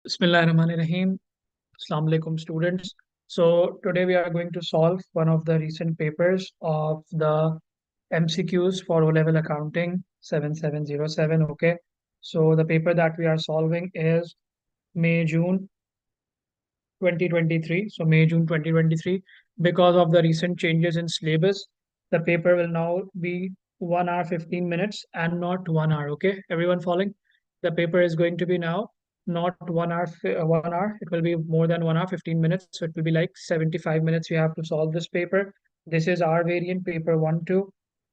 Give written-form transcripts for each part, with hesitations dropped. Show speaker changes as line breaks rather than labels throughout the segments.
Bismillahirrahmanirrahim. Assalamu alaikum students. So today we are going to solve one of the recent papers of the MCQs for O-level accounting 7707. Okay. So the paper that we are solving is May-June 2023. So May-June 2023. Because of the recent changes in syllabus, the paper will now be 1 hour 15 minutes and not 1 hour. Okay. Everyone following? The paper is going to be now not 1 hour, 1 hour. It will be more than 1 hour, 15 minutes. So it will be like 75 minutes. You have to solve this paper. This is our variant paper 1-2,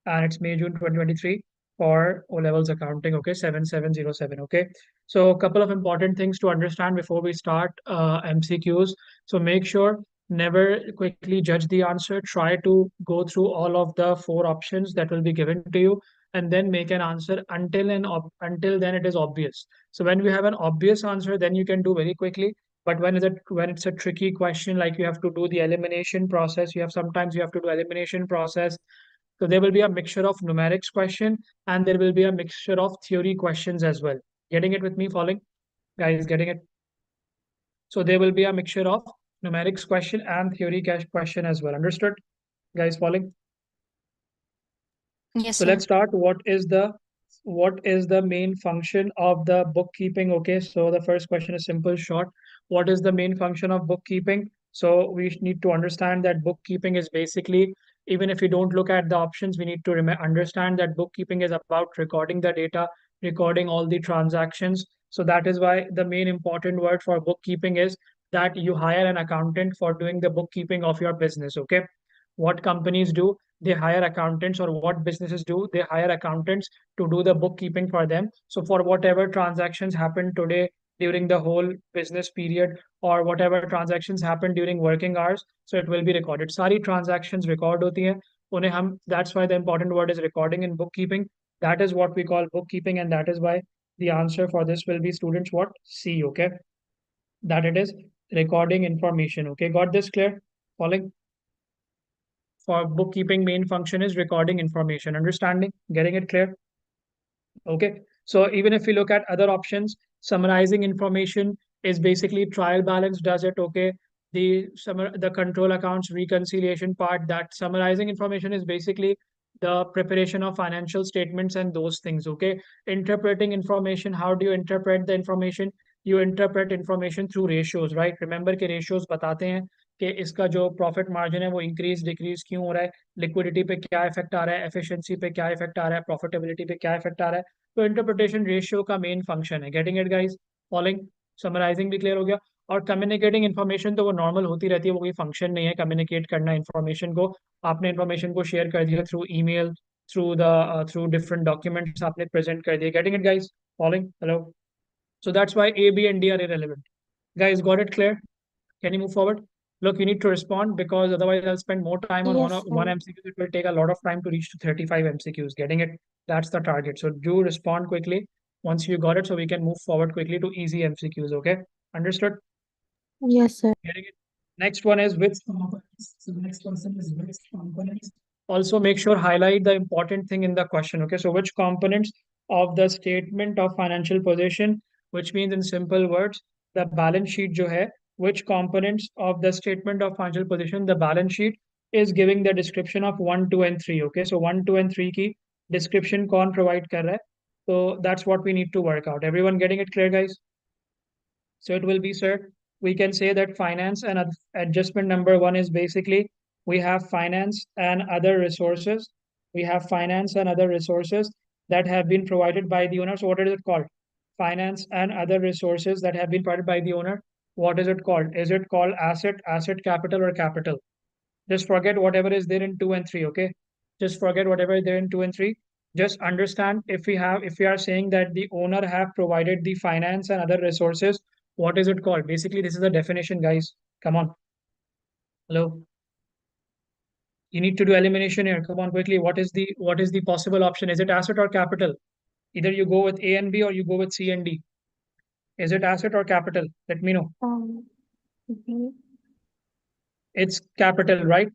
and it's May, June 2023 for O levels accounting. Okay. 7707. Okay. So a couple of important things to understand before we start MCQs. So make sure never quickly judge the answer. Try to go through all of the four options that will be given to you and then make an answer until then it is obvious. So when we have an obvious answer, then you can do very quickly. But when it's a tricky question, like you have to do the elimination process, you have to do elimination process. So there will be a mixture of numerics question and there will be a mixture of theory questions as well. Getting it with me, following? Guys, getting it? So there will be a mixture of numerics question and theory question as well. Understood? Guys, following?
Yes,
So
sir.
let's start. What is the main function of the bookkeeping? Okay, so the first question is simple, short. What is the main function of bookkeeping? So we need to understand that bookkeeping is basically, even if you don't look at the options, we need to understand that bookkeeping is about recording the data, recording all the transactions. So that is why the main important word for bookkeeping is that you hire an accountant for doing the bookkeeping of your business. Okay, what companies do, they hire accountants, or what businesses do, they hire accountants to do the bookkeeping for them. So for whatever transactions happen today during the whole business period, or whatever transactions happen during working hours, so it will be recorded. Sari transactions record hoti hai, unhe hum, that's why the important word is recording in bookkeeping. That is what we call bookkeeping, and that is why the answer for this will be, students, what? C. Okay, that it is recording information. Okay, got this clear? Following? For bookkeeping, main function is recording information. Understanding? Getting it clear? Okay. So even if we look at other options, summarizing information is basically trial balance does it. Okay. The control accounts reconciliation part, that summarizing information is basically the preparation of financial statements and those things. Okay. Interpreting information. How do you interpret the information? You interpret information through ratios, right? Remember कि ratios बताते हैं कि इसका जो profit margin है वो increase decrease क्यों हो रहा है, लिक्विडिटी पे क्या इफेक्ट आ रहा है, एफिशिएंसी पे क्या इफेक्ट आ रहा है, प्रॉफिटेबिलिटी पे क्या इफेक्ट आ रहा है. तो इंटरप्रिटेशन रेशियो का मेन फंक्शन है. Getting it guys? Following? Summarising भी क्लियर हो गया. और कम्युनिकेटिंग इन्फॉर्मेशन तो वो नॉर्मल होती रहती है, वो कोई फंक्शन नहीं है कम्युनिकेट करना इन्फॉर्मेशन को. आपने इन्फॉर्मेशन को शेयर कर दिया through email, through different documents आपने प्रेजेंट कर दिए. Getting it guys? Following? Hello? So that's why A, B, and D are irrelevant. Guys, got it clear? Can you move forward? Look, you need to respond because otherwise I'll spend more time on
Yes,
one
sir.
MCQ. It will take a lot of time to reach to 35 MCQs. Getting it? That's the target. So do respond quickly once you got it so we can move forward quickly to easy MCQs. Okay? Understood?
Yes, sir.
Getting it? Next one is which components. So the next question is which components. Also make sure highlight the important thing in the question. Okay, so which components of the statement of financial position, which means in simple words, the balance sheet jo hai, which components of the statement of financial position, the balance sheet is giving the description of 1, 2, and 3. Okay, so 1, 2, and 3 ki description kaun provide kar raha hai? So that's what we need to work out. Everyone getting it clear, guys? So it will be, sir, we can say that finance and adjustment number one is basically we have finance and other resources. We have finance and other resources that have been provided by the owner. So what is it called? Finance and other resources that have been provided by the owner. What is it called? Is it called asset, capital, or capital? Just forget whatever is there in 2 and 3. Okay, just forget whatever is there in 2 and 3. Just understand, if we are saying that the owner have provided the finance and other resources, what is it called? Basically this is the definition, guys. Come on. Hello? You need to do elimination here. Come on quickly. What is the possible option? Is it asset or capital? Either you go with A and B or you go with C and D. Is it asset or capital? Let me know.
Mhm.
It's capital, right?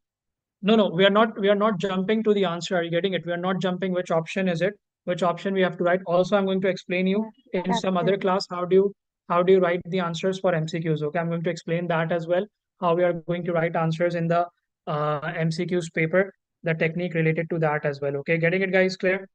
No, no, we are not jumping to the answer. Are you getting it? We are not jumping. Which option is it? Which option we have to write? Also, I'm going to explain you in some other
Capital.
class how do you write the answers for MCQs? Okay, I'm going to explain that as well, how we are going to write answers in the MCQs paper, the technique related to that as well. Okay, getting it, guys, clear?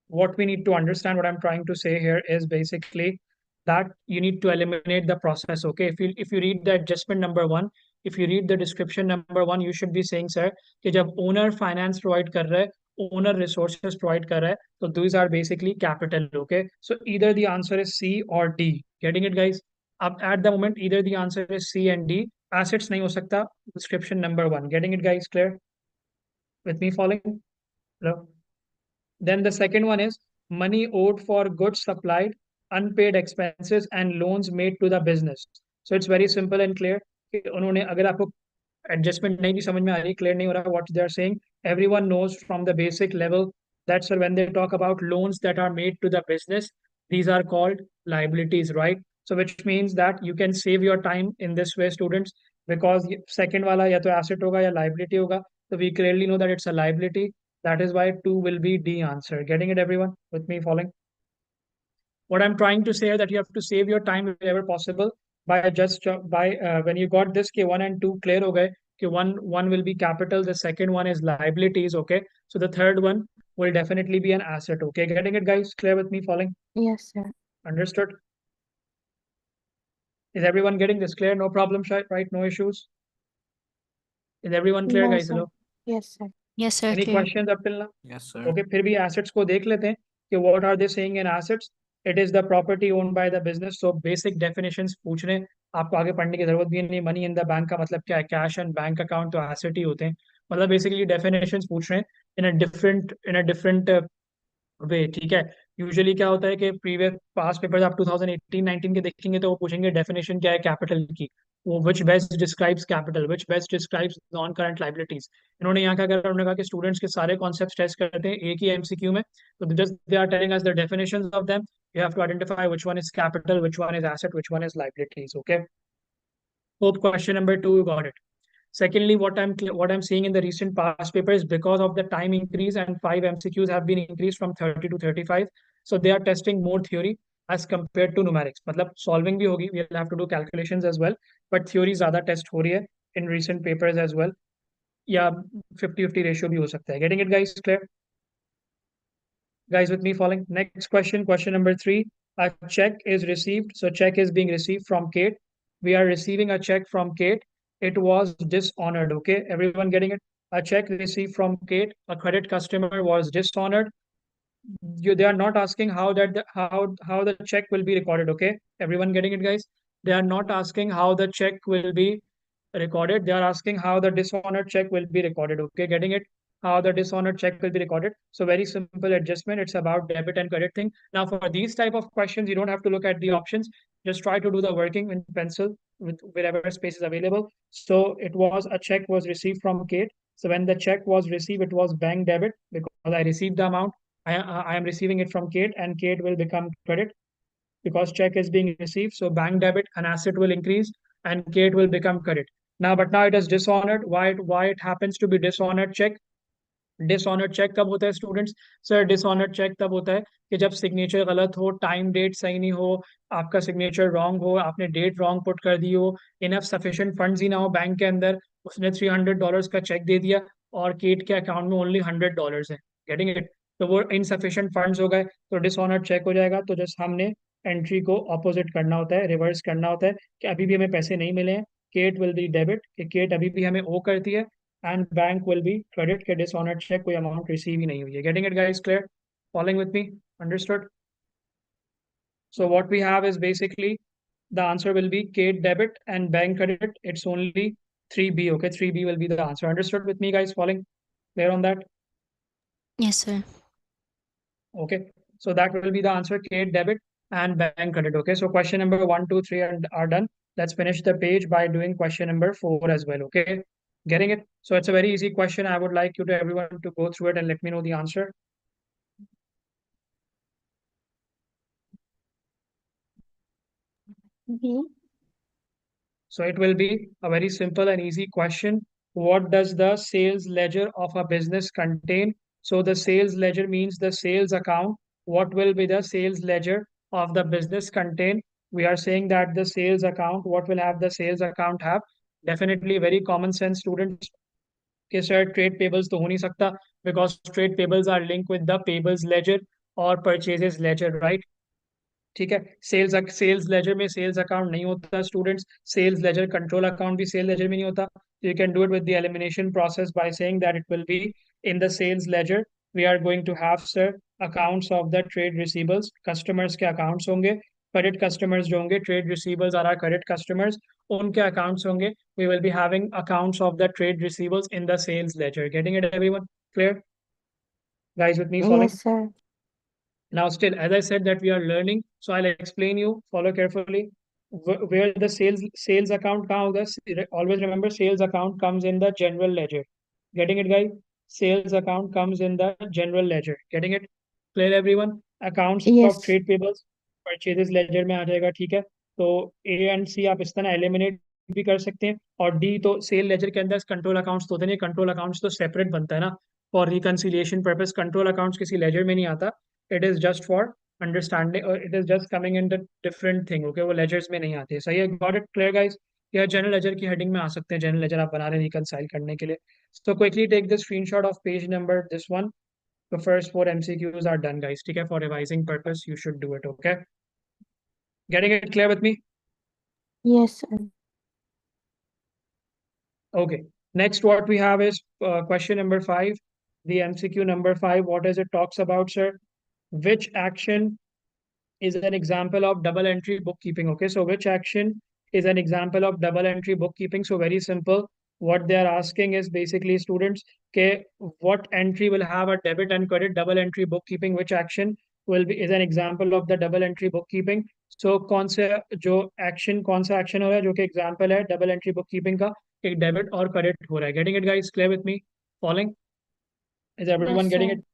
What we need to understand, what I'm trying to say here is basically that you need to eliminate the process. Okay, if you read the adjustment number one, if you read the description number one, you should be saying, sir, कि जब owner finance provide कर रहा है, owner resources provide कर रहा है, so these are basically capital. Okay, so either the answer is C or D. Getting it, guys? अब at the moment either the answer is C and D. Assets नहीं हो सकता. Description number one. Getting it, guys? Clear? With me following? Hello? Then the second one is money owed for goods supplied, unpaid expenses, and loans made to the business. So it's very simple and clear. कि उन्होंने अगर आपको adjustment नहीं भी समझ में आ रही, clear नहीं हो रहा what they are saying, everyone knows from the basic level that, sir, when they talk about loans that are made to the business, these are called liabilities, right? So which means that you can save your time in this way, students, because second वाला या तो asset होगा या liability होगा, so we clearly know that it's a liability. That is why 2 will be D answer. Getting it, everyone? With me following? What I'm trying to say is that you have to save your time wherever possible by just by when you got this K1 and 2 clear ho gaye, कि one will be capital, the second one is liabilities, okay? So the third one will definitely be an asset, okay? Getting it, guys? Clear with me following?
Yes, sir.
Understood? Is everyone getting this clear? No problem, right? No issues? Is everyone clear,
No,
guys?
sir.
Hello?
Yes, sir.
Yes, sir.
Any
Clear.
questions up till now?
Yes, sir.
Okay, फिर भी assets को देख लेते हैं कि what are they saying in assets? It is the property owned by the business. So basic definitions पूछ रहे हैं, आपको आगे पढ़ने की जरूरत भी नहीं. मनी इन द बैंक का मतलब क्या है? कैश एंड बैंक अकाउंट तो एसेट ही होते हैं. मतलब बेसिकली डेफिनेशंस पूछ रहे हैं इन अ डिफरेंट वे. ठीक है. यूजुअली क्या होता है कि प्रीवियस पास पेपर्स आप 2018-19 के देखेंगे तो वो पूछेंगे डेफिनेशन क्या है कैपिटल की. वो विच बेस्ट डिस्क्राइब्स कैपिटल, विच best describes non current liabilities. इन्होंने यहाँ क्या करा, उन्होंने कहा कि स्टूडेंट्स के सारे कॉन्सेप्ट टेस्ट करते हैं एक ही एमसीक्यू में. तो just they are telling us the definitions of them. You have to identify which one is capital, which one is asset, which one is liabilities. Okay, hope question number 2 you got it. Secondly, what I'm seeing in the recent past paper is because of the time increase and 5 MCQs have been increased from 30 to 35. So they are testing more theory as compared to numerics. मतलब solving भी होगी, we'll have to do calculations as well, but theory ज़्यादा test हो रही है in recent papers as well. या 50-50 ratio भी हो सकता है. Getting it, guys? Clear? Guys with me following? Next question, question number 3. A check is received. So check is being received from Kate. We are receiving a check from Kate. It was dishonored. Okay, everyone getting it? A check received from Kate. A credit customer was dishonored. They are not asking how how the check will be recorded. Okay, everyone getting it, guys? They are not asking how the check will be recorded. They are asking how the dishonored check will be recorded. Okay, getting it? How the dishonored check will be recorded. So very simple adjustment. It's about debit and credit thing. Now for these type of questions, you don't have to look at the options. Just try to do the working in pencil with wherever space is available. So it was a check was received from Kate. So when the check was received, it was bank debit because I received the amount. I am receiving it from Kate, and Kate will become credit because check is being received. So bank debit, an asset will increase, and Kate will become credit. Now it is dishonored. Why it happens to be dishonored check? Dishonoured cheque कब होता है students? Sir dishonoured check तब होता है कि जब signature गलत हो, टाइम डेट सही नहीं हो, आपका सिग्नेचर रॉन्ग हो, आपने डेट रॉन्ग पुट कर दी हो, इनफ सफिशिएंट फंड्स ही ना हो बैंक के अंदर. उसने $300 का चेक दे दिया और केट के अकाउंट में ओनली $100 है. Getting it? तो वो इनसफिशिएंट फंड्स हो गए तो डिसऑनर्ड चेक हो जाएगा. तो जस्ट हमने एंट्री को ऑपोजिट करना होता है, रिवर्स करना होता है कि अभी भी हमें पैसे नहीं मिले हैं. केट विल बी डेबिट कि केट अभी भी हमें ओ करती है, and bank will be credit के dishonored check कोई amount receive ही नहीं हुई है. Getting it, guys? Clear? Following with me? Understood? So what we have is basically the answer will be Kate debit and bank credit. It's only 3B. Okay, 3B will be the answer. Understood with me, guys? Following? Clear on that?
Yes, sir.
Okay, so that will be the answer, Kate debit and bank credit. Okay, so question number 1, 2, 3 are done. Let's finish the page by doing question number 4 as well. Okay, getting it? So it's a very easy question. I would like you to everyone to go through it and let me know the answer.
B.
So it will be a very simple and easy question. What does the sales ledger of a business contain? So the sales ledger means the sales account. What will be the sales ledger of the business contain? we are saying that the sales account, what will have the sales account have? Definitely very common sense students. कि sir trade payables तो हो नहीं सकता because trade payables are link with the payables ledger और purchases ledger, right? ठीक है, sales ledger में sales account नहीं होता students, sales ledger control account भी सेल्स लेजर में नहीं होता. You can do it with the elimination process by saying that it will be in the sales ledger. We are going to have sir accounts of the trade receivables, customers के accounts होंगे, credit customers जो होंगे, trade receivables are are credit customers, उनके accounts होंगे. We will be having accounts of the trade receivables in the sales ledger. Getting it everyone? Clear guys with me? Following?
Yes, sir.
Now, still, as I said that we are learning, so I'll explain you. Follow carefully. Where the sales account कहाँ होगा? Always remember, sales account comes in the general ledger. Getting it, guys? Sales account comes in the general ledger. Getting it? Clear, everyone? Accounts of
Yes.
trade payables, purchases ledger में आ जाएगा, ठीक है? तो A and C आप इस तरह eliminate भी कर सकते हैं, और D तो सेल लेजर के अंदर कंट्रोल अकाउंट्स तो होते नहीं, कंट्रोल अकाउंट्स तो सेपरेट बनता है ना for reconciliation purpose. Control accounts किसी लेजर में नहीं आता. It is just for understanding, और it is just coming in the different thing. Okay, वो लेजर्स में नहीं आते. सही है? Got it? Clear guys? या जनरल लेजर की हेडिंग में आ सकते हैं, जनरल लेजर आप बना रहे हैं रिकंसाइल करने के लिए. So quickly take the screenshot of page number this one. The first 4 MCQs are done, guys. ठीक है? For revising purpose, you should do it. Okay? Getting it clear with me?
Yes, sir.
Okay. Next, what we have is question number 5. The MCQ number 5. What does it talks about, sir? Which action is an example of double entry bookkeeping? Okay, so which action is an example of double entry bookkeeping? So very simple. What they are asking is basically, students, okay, what entry will have a debit and credit double entry bookkeeping? Which action will be is an example of the double entry bookkeeping? So कौन से जो action, कौन सा action हो रहा है जो कि example है double entry bookkeeping का, एक debit और credit हो रहा है. Getting it, guys? Clear with me? Following? Is everyone
Yes,
getting
sir.
it?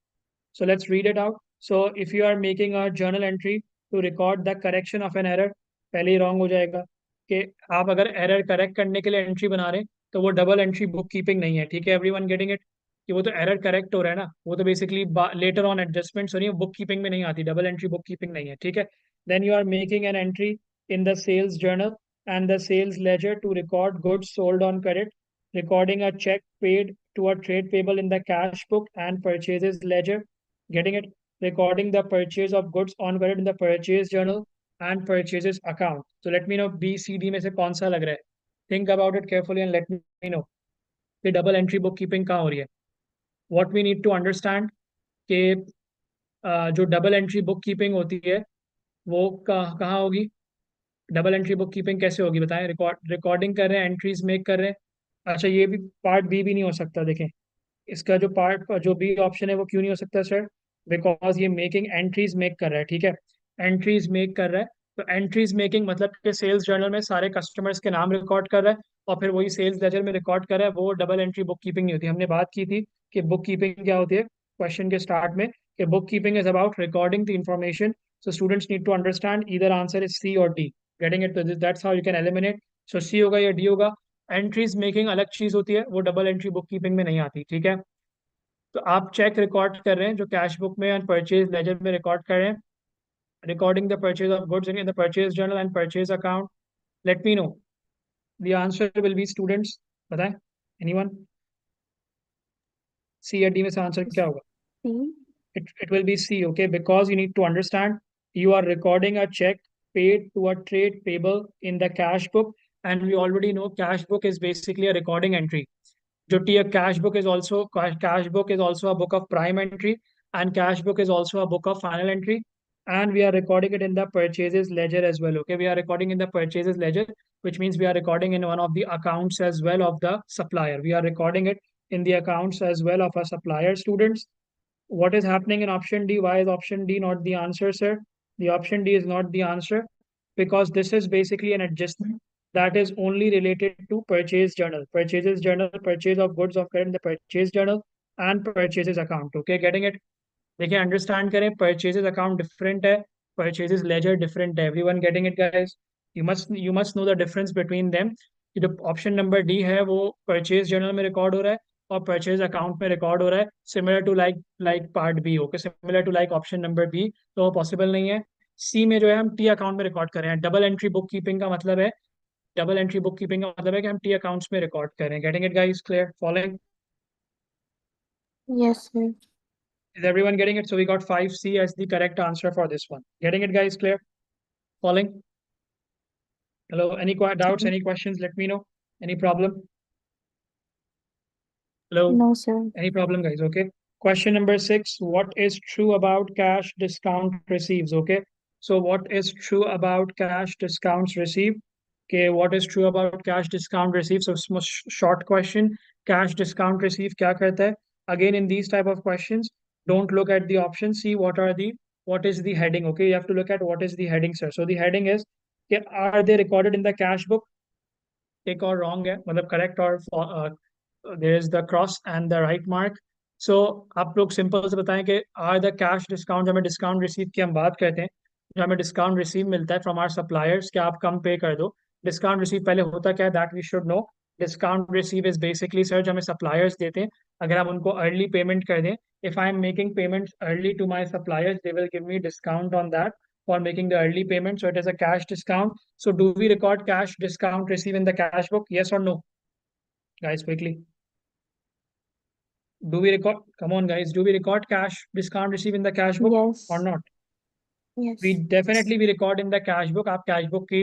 So let's read it out. So if you are making a journal entry to record the correction of an error, पहले ही wrong हो जाएगा कि आप अगर error correct करने के लिए entry बना रहे हैं तो वो double entry bookkeeping नहीं है. ठीक है? Everyone getting it? कि वो तो error correct हो रहा है ना, वो तो basically later on adjustments हो रही है, bookkeeping में नहीं आती, double entry bookkeeping नहीं है. ठीक है? Then you are making an entry in the sales journal and the sales ledger to record goods sold on credit, recording a check paid to a trade payable in the cash book and purchases ledger. Getting it? Recording the purchase of goods on credit in the purchase journal and purchases account. So let me know B, C, D में से कौन सा लग रहा है. Think about it carefully and let me know कि double entry bookkeeping कहाँ हो रही है. What we need to understand कि जो double entry bookkeeping होती है वो कहाँ होगी. डबल एंट्री बुक कीपिंग कैसे होगी बताएं. रिकॉर्डिंग कर रहे हैं, एंट्रीज मेक कर रहे हैं. अच्छा, ये भी पार्ट बी भी नहीं हो सकता. देखें, इसका जो पार्ट जो बी ऑप्शन है वो क्यों नहीं हो सकता सर? बिकॉज ये मेकिंग एंट्रीज मेक कर रहा है. ठीक है? एंट्रीज मेक कर रहा है, तो एंट्रीज मेकिंग मतलब कि सेल्स जर्नल में सारे कस्टमर्स के नाम रिकॉर्ड कर रहा है और फिर वही सेल्स लेजर में रिकॉर्ड कर रहा है. वो डबल एंट्री बुक कीपिंग नहीं होती. हमने बात की थी कि बुक कीपिंग क्या होती है क्वेश्चन के स्टार्ट में, कि book keeping is about recording the information. So students need to understand either answer is C or D. Getting it? So that's how you can eliminate. So C होगा या D होगा. Entries making अलग चीज होती है, वो double entry book keeping में नहीं आती. ठीक है? तो आप चेक रिकॉर्ड कर रहे हैं जो कैश बुक में एंड परचेज लेजर में रिकॉर्ड कर रहे हैं, recording the purchase of goods in the purchase journal and purchase account. Late me know the answer will B, students बताएं. एनीवन? सी या डी में से आंसर क्या होगा?
C.
It will be C, okay? Because you need to understand, you are recording a check paid to a trade payable in the cash book, and we already know cash book is basically a recording entry. जो cash book is also a book of prime entry, and cash book is also a book of final entry, and we are recording it in the purchases ledger as well. Okay, we are recording in the purchases ledger, which means we are recording in one of the accounts as well of the supplier. We are recording it in the accounts as well of a supplier, students. What is happening in option D? Why is option D not the answer, sir? The option D is not the answer because this is basically an adjustment that is only related to purchase journal, purchases journal, purchase of goods of credit in the purchase journal and purchases account. Okay, getting it? देखिए, understand करें, purchases account different है, purchases laser different है. Everyone getting it guys? You must know the difference between them. जो option number D है वो purchase journal में record हो रहा है और परचेज अकाउंट में रिकॉर्ड हो रहा है, similar to like part B. Okay, similar to like option number B, तो वो पॉसिबल नहीं है. सी में जो है हम टी अकाउंट में रिकॉर्ड कर रहे हैं। डबल एंट्री बुक कीपिंग का मतलब है, डबल एंट्री बुक कीपिंग का मतलब है कि हम टी अकाउंट्स में रिकॉर्ड कर रहे हैं। Getting it guys? Clear? Following?
Yes, sir.
Is everyone getting it? So we got 5C as the correct answer for this one. Getting it, guys? Clear? Following? Hello? Any doubts?
Sir.
Any questions? Let me know. Any problem? Hello?
No, sir.
Any problem, guys? Okay. Question number 6. What is true about cash discount receives? Okay. So what is true about cash discounts received? Okay. What is true about cash discount received? So short question. Cash discount received क्या करता है? Again, in these type of questions, don't look at the options. See what is the heading. Okay. You have to look at what is the heading, sir. So the heading is, okay, are they recorded in the cash book? Take or wrong है, मतलब correct or there is the cross and the right mark. So आप लोग simple से बताएं कि are the cash discount, जो हमें discount receive की हम बात करते हैं, जो हमें डिस्काउंट रिसीव मिलता है फ्रॉम आर सप्लायर्स, क्या आप कम पे कर दो? डिस्काउंट रिसीव पहले होता क्या है, that we should know. Discount receive is basically sir जो हमें सप्लायर्स देते हैं, अगर हम उनको अर्ली पेमेंट कर दें, if I am making payments early to my suppliers, they will give me discount on that for making the early payment, so it is a cash discount. So do we record cash discount receive in the cash book? Yes or no? Guys, quickly. Do we record? Come on, guys. Do we record cash discount receive in the cash book or
Yes.
not? We
Yes.
definitely we record in the cash book. आप cash book की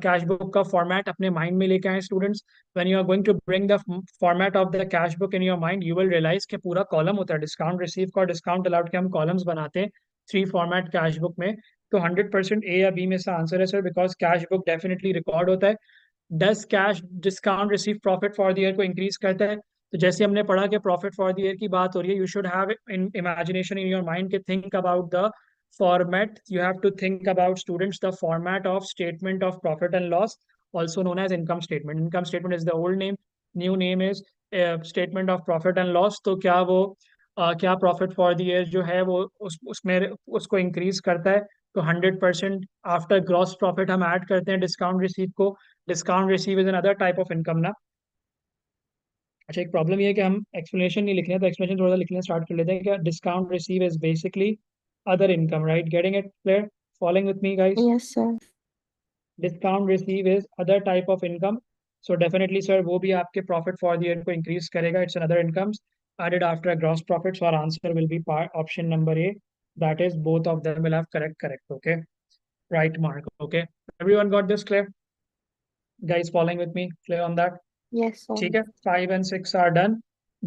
cash book का format अपने mind में लेके आए students. When you are going to bring the format of the cash book in your mind, you will realize कि पूरा column होता है discount receive का और discount allowed के हम columns बनाते हैं three format cash book में. तो 100% A या B में से आंसर है sir, because cash book definitely record होता है. Does cash discount receive profit for the year को इंक्रीज करता है? तो जैसे हमने पढ़ा कि प्रॉफिट फॉर द ईयर की बात हो रही है, you should have in imagination in your mind के think about the format. You have to think about, students, the format of statement of profit and loss, also known as income statement. Income statement is the old name, new name is statement of profit and loss. तो क्या वो क्या profit for the year जो है वो उसमें उसको increase करता है? तो 100% आफ्टर ग्रॉस प्रॉफिट हम ऐड करते हैं डिस्काउंट रिसीव को. Discount receive is another type of income ना. अच्छा, एक प्रॉब्लम ये है कि हम एक्सप्लेनेशन नहीं लिख रहे हैं, तो एक्सप्लेनेशन थोड़ा सा लिखना स्टार्ट कर लेते हैं. क्या discount receive is basically other income, right? Getting it clear? Following with me, guys?
Yes, sir.
Discount receive is other type of income. So definitely, sir, वो भी आपके profit for the year को increase करेगा. It's another incomes added after a gross profit. So our answer will be part option number A. That is, both of them will have correct. Okay, right mark. Okay, everyone got this clear? Guys, following with me? Clear on that?
Yes, sir.
ठीक है, 5 and 6 are done.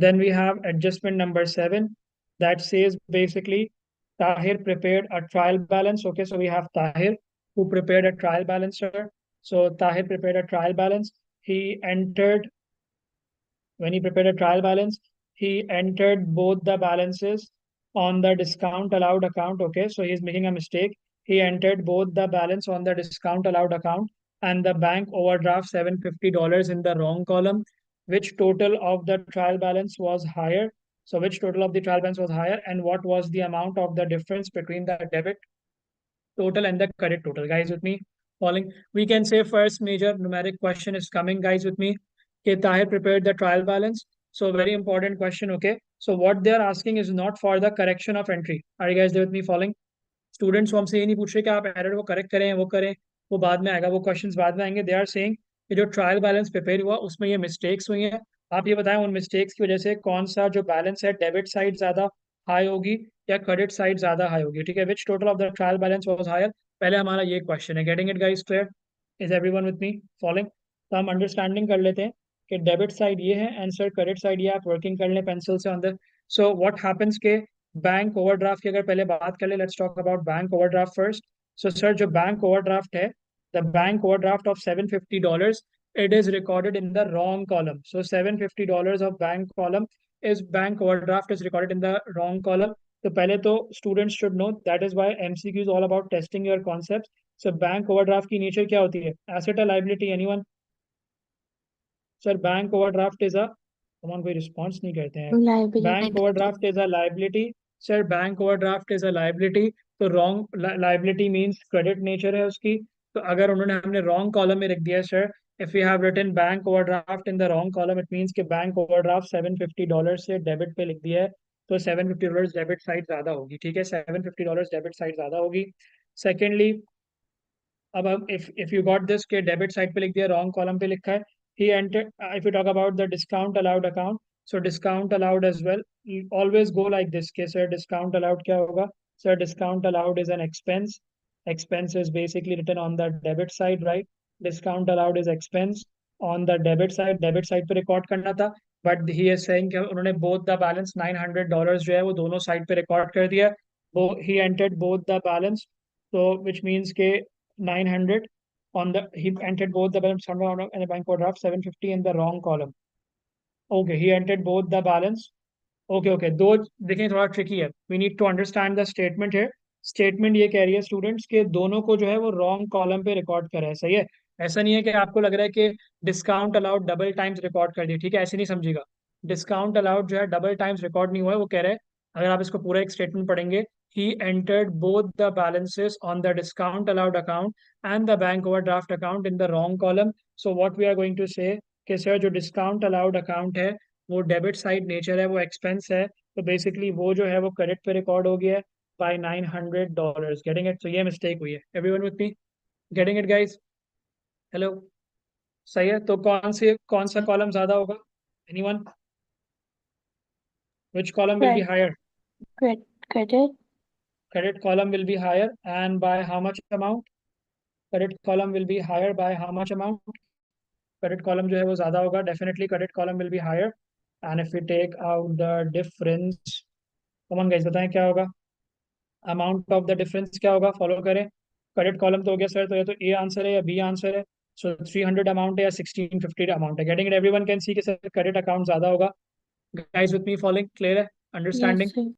Then we have adjustment number 7 that says basically Tahir prepared a trial balance. Okay, so we have Tahir who prepared a trial balance, sir. So Tahir prepared a trial balance. He entered, when he prepared a trial balance, he entered both the balances on the discount allowed account. Okay, so he's making a mistake. He entered both the balance on the discount allowed account and the bank overdraft $750 in the wrong column. Which total of the trial balance was higher? So which total of the trial balance was higher, and what was the amount of the difference between the debit total and the credit total? Guys with me? Following, we can say first major numeric question is coming, guys with me. Okay, Tahir prepared the trial balance. So very important question. Okay, so what they are asking is not for the correction of entry. Are you guys there with me? Following, students को हमसे ये नहीं पूछ रहे कि आप error को correct करें, वो करें, वो बाद में आएगा, वो क्वेश्चंस बाद में आएंगे. दे आर सेइंग कि जो ट्रायल बैलेंस प्रिपेयर हुआ उसमें ये मिस्टेक्स हुई हैं. आप ये बताएं उन मिस्टेक्स की वजह से कौन सा जो बैलेंस है, डेबिट साइड ज्यादा हाई होगी या क्रेडिट साइड ज्यादा हाई होगी? ठीक है, which total of the trial balance was higher, पहले हमारा ये क्वेश्चन है. Getting it guys? Clear? Is everyone with me? Following, तो हम अंडरस्टैंडिंग कर लेते हैं कि डेबिट साइड ये है, आंसर क्रेडिट साइड ये. आप वर्किंग कर लें पेंसिल से on the. So what happens के बैंक ओवरड्राफ्ट की अगर पहले बात कर ले, let's talk about bank overdraft first. So sir जो बैंक ओवरड्राफ्ट है, the bank overdraft of $750, it is recorded in the wrong column. So $750 of bank column is bank overdraft is recorded in the wrong column. तो पहले तो students should know, that is why MCQ is all about testing your concepts. So bank overdraft की nature क्या होती है? Asset or liability? Anyone? Sir, bank overdraft is a, कौन कोई response नहीं करते हैं. Bank
Liability.
Overdraft is a liability. Sir bank overdraft is a liability, तो wrong, liability means credit nature है उसकी. तो अगर उन्होंने हमने रॉन्ग कॉलम में रख दिया sir, if you have written bank overdraft in the wrong column, it means कि बैंक ओवरड्राफ्ट $750 से डेबिट पे लिख दिया है, तो $750 डेबिट साइड ज्यादा होगी. ठीक है, $750 डेबिट साइड ज्यादा होगी. Secondly, अब if you got this के डेबिट साइड पे लिख दिया, रॉन्ग कॉलम पे लिखा है he entered, if you talk about the discount allowed account, so discount allowed as well, you always go like this के sir discount allowed क्या होगा, sir discount allowed is an expense, expense is basically written on the debit side, right? Discount allowed is expense on the debit side पे record करना था, but he is saying कि उन्होंने both the balance $900 जो है वो दोनों side पे रिकॉर्ड कर दिया, वो he entered both the balance, so which means के 900 on the, he entered both the balance and the bank overdraft 750 in the wrong column. Okay, he entered both the balance. Okay okay, दो देखें थोड़ा tricky है, we need to understand the statement है। Statement ये कह रही है students के दोनों को जो है वो रॉन्ग कॉलम पे रिकॉर्ड करा है, सही है। ऐसा नहीं है कि आपको लग रहा है कि discount allowed double times record कर दिया, ठीक है, ऐसे नहीं समझिएगा। डिस्काउंट अलाउड जो है डबल टाइम्स रिकॉर्ड नहीं हुआ है, वो कह रहे हैं, अगर आप इसको पूरा एक स्टेटमेंट पढ़ेंगे, he entered both the balances on the discount allowed account and the bank overdraft account in the wrong column. So what we are going to say कि सर जो डिस्काउंट अलाउड अकाउंट है वो debit side nature है, वो expense है, तो basically वो जो है वो क्रेडिट पे रिकॉर्ड हो गया है बाय $900। Getting it? तो ये मिस्टेक हुई है, everyone with me? Getting it guys? Hello? सही है, तो कौन सा
Sir.
कॉलम ज्यादा होगा? Anyone? Which column will be
Credit,
higher?
credit,
credit column will be higher and by how much amount? Credit column will be higher by how much amount? Credit column जो है वो ज्यादा होगा, definitely credit column will be higher. And if we take out the difference, come on guys बताएं क्या होगा, amount of the difference क्या होगा, फॉलो करें। क्रेडिट कॉलम तो हो गया सर, तो या तो ए आंसर है या बी आंसर है। सो 300 अमाउंट है या 1650 अमाउंट है। Getting it? Everyone can see कि सर क्रेडिट अकाउंट ज्यादा होगा। Guys with me? Following? Clear है?
yes,
understanding?
sir.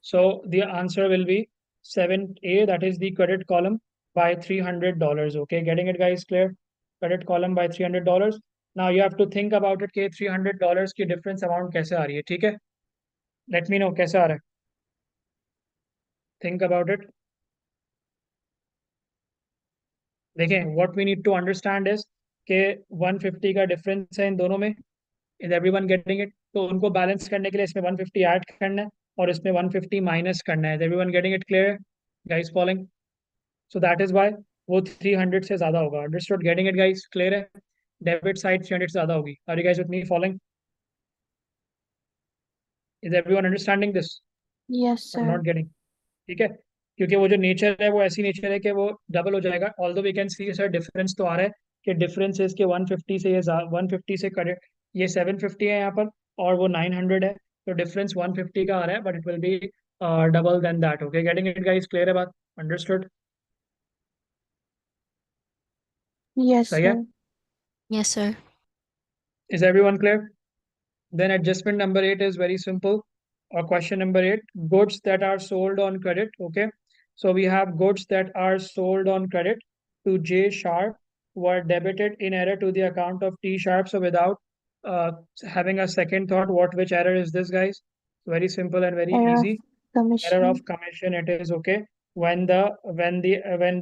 So the answer will be 7A, that is the credit column by $300। Okay, getting it guys? Clear? Credit column by $300। Now you have to think about it कि $300 की difference amount कैसे आ रही है, ठीक है? Late me no कैसे आ रहा है, थिंक अबाउट इट। देखें, what we need to understand is के 150 का डिफरेंस है इन दोनों में, इज एवरीवन गेटिंग इट? तो उनको बैलेंस करने के लिए इसमें 150 ऐड करना है और इसमें 150 माइनस करना है। Everyone getting it? Clear? Guys following? So that is why वो 300 से ज्यादा होगा। Understood? Getting it guys? Clear है? डेबिट साइड 300 से ज्यादा होगी। Are you guys with me? Following? Is everyone understanding this
Yes,
और
sir.
Not getting? ठीक है, क्योंकि वो जो नेचर है वो ऐसी नेचर है कि वो डबल हो जाएगा। Although we can see sir difference तो आ रहा है कि डिफरेंस इसके 150 से, ये 150 से करे, ये 750 है यहाँ पर और वो 900 है, तो डिफरेंस 150 का आ रहा है, but it will be double then that. Okay, getting it guys? Clear है बात? अंडरस्टूड?
Yes,
सही है?
sir.
Yes, sir.
Is everyone clear? Then adjustment number 8 is very simple. Or question number 8, goods that are sold on credit. Okay. So we have goods that are sold on credit to J Sharp were debited in error to the account of T Sharp. So without uh, having a second thought, which error is this, guys? Very simple and very
Error of
easy. Error of
commission.
commission, it is okay. When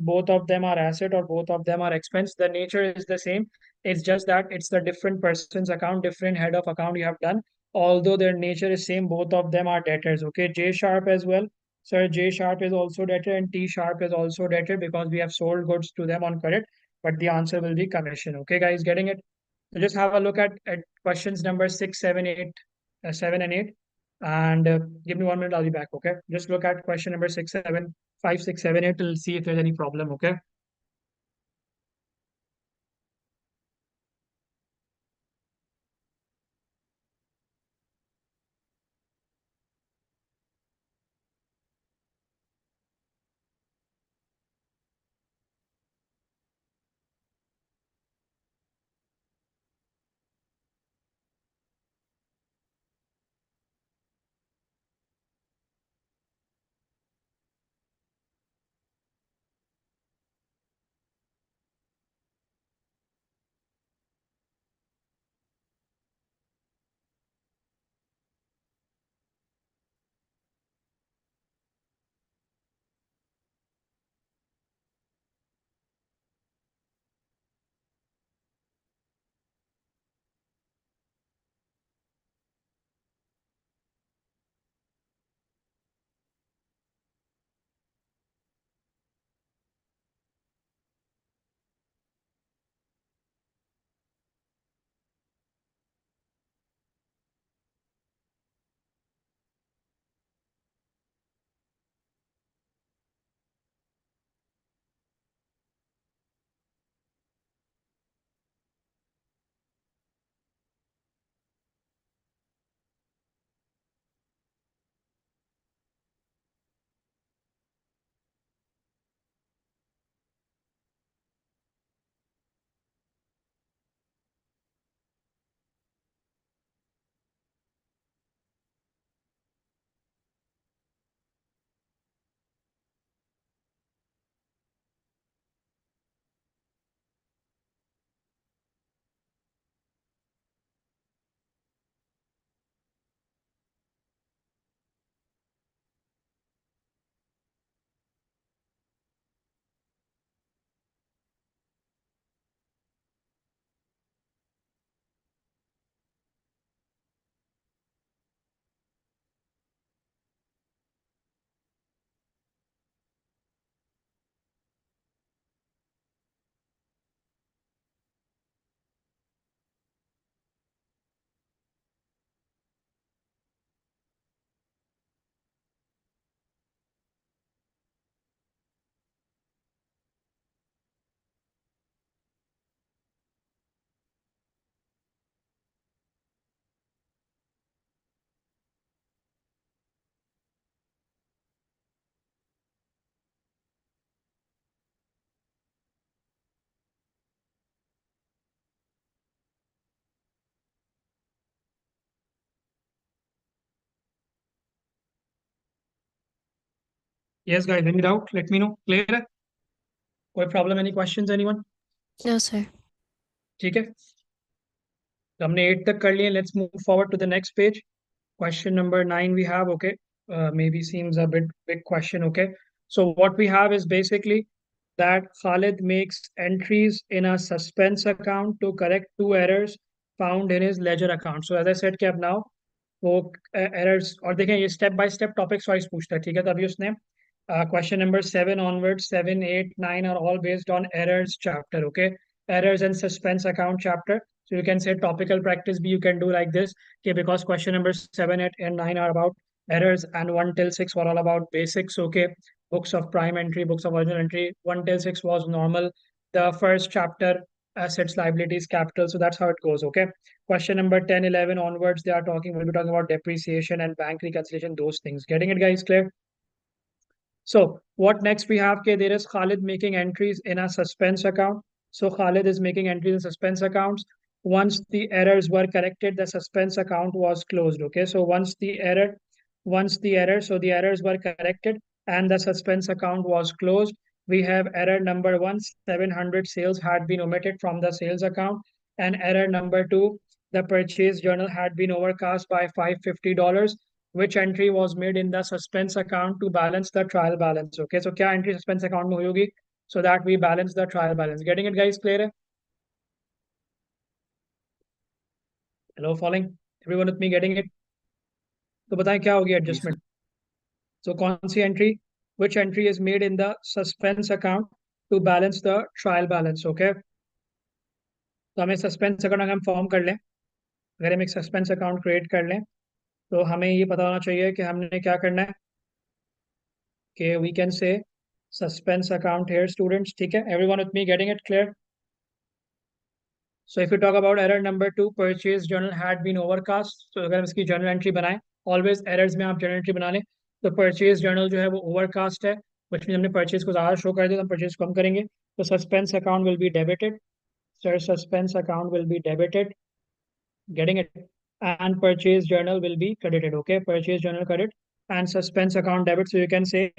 both of them are asset or both of them are expense, the nature is the same. It's just that it's the different person's account, different head of account you have done. Although their nature is same, both of them are debtors. Okay, J sharp as well. Sir, J sharp is also debtor and T sharp is also debtor because we have sold goods to them on credit. But the answer will be commission. Okay, guys, getting it? So just have a look at questions number 6, 7, 8, 7 and 8. And give me 1 minute, I'll be back. Okay. Just look at question number 6, 7, 5, 6, 7, 8. We'll see if there's any problem. Okay. Yes, guys, any doubt? Let me know. Clear है? कोई problem, any questions, anyone?
No, sir.
ठीक है, तो हमने 8 तक कर लिए. Let's move forward to the next page. Question number 9 we have, okay. Maybe seems a bit big question, okay. So what we have is basically that Khalid makes entries in a suspense account to correct 2 errors found in his ledger account. So as I said कि अब now वो errors और देखें ये step by step topics wise पूछता है, ठीक है. तो अभी उसने question number 7 onward 7 8 9 are all based on errors chapter, okay. Errors and suspense account chapter. So you can say topical practice B, you can do like this, okay, because question number 7 8 and 9 are about errors and 1 till 6 were all about basics, okay. Books of prime entry, books of original entry, 1 till 6 was normal. The first chapter, assets, liabilities, capital, so that's how it goes, okay. Question number 10 11 onwards, we'll be talking about depreciation and bank reconciliation, those things. Getting it, guys? Clear? So what next we have? Okay, there is Khalid making entries in a suspense account. So Khalid is making entries in suspense accounts. Once the errors were corrected, the suspense account was closed. Okay, so so the errors were corrected and the suspense account was closed. We have error number 1, 700 sales had been omitted from the sales account, and error number 2, the purchase journal had been overcast by $550. Which entry was made in the suspense account to balance the trial balance? Okay, so क्या entry suspense account में हुई होगी so that we balance the trial balance? Getting it, guys? Clear है? Hello, following? Everyone with me getting it? तो बताएं क्या होगी adjustment? So कौन सी entry? Which entry is made in the suspense account to balance the trial balance? Okay. तो हमें suspense account अगर हम form कर लें, अगर हम एक suspense account create कर लें, तो हमें ये पता होना चाहिए कि हमने क्या करना है. Okay, we can say suspense account here, students. ठीक है, everyone with me getting it? Clear? So if you talk about error number 2, purchase journal had been overcast. So अगर हम इसकी journal entry बनाएं, always errors में आप journal entry बना लें. तो purchase journal जो है वो overcast है, which means हमने purchase को ज़्यादा show कर दिया, तो हम purchase कम करेंगे. तो suspense account will be debited. Sir, suspense account will be debited. Getting it? And purchase journal will be credited. Okay, purchase journal credit and suspense account debit. So you can say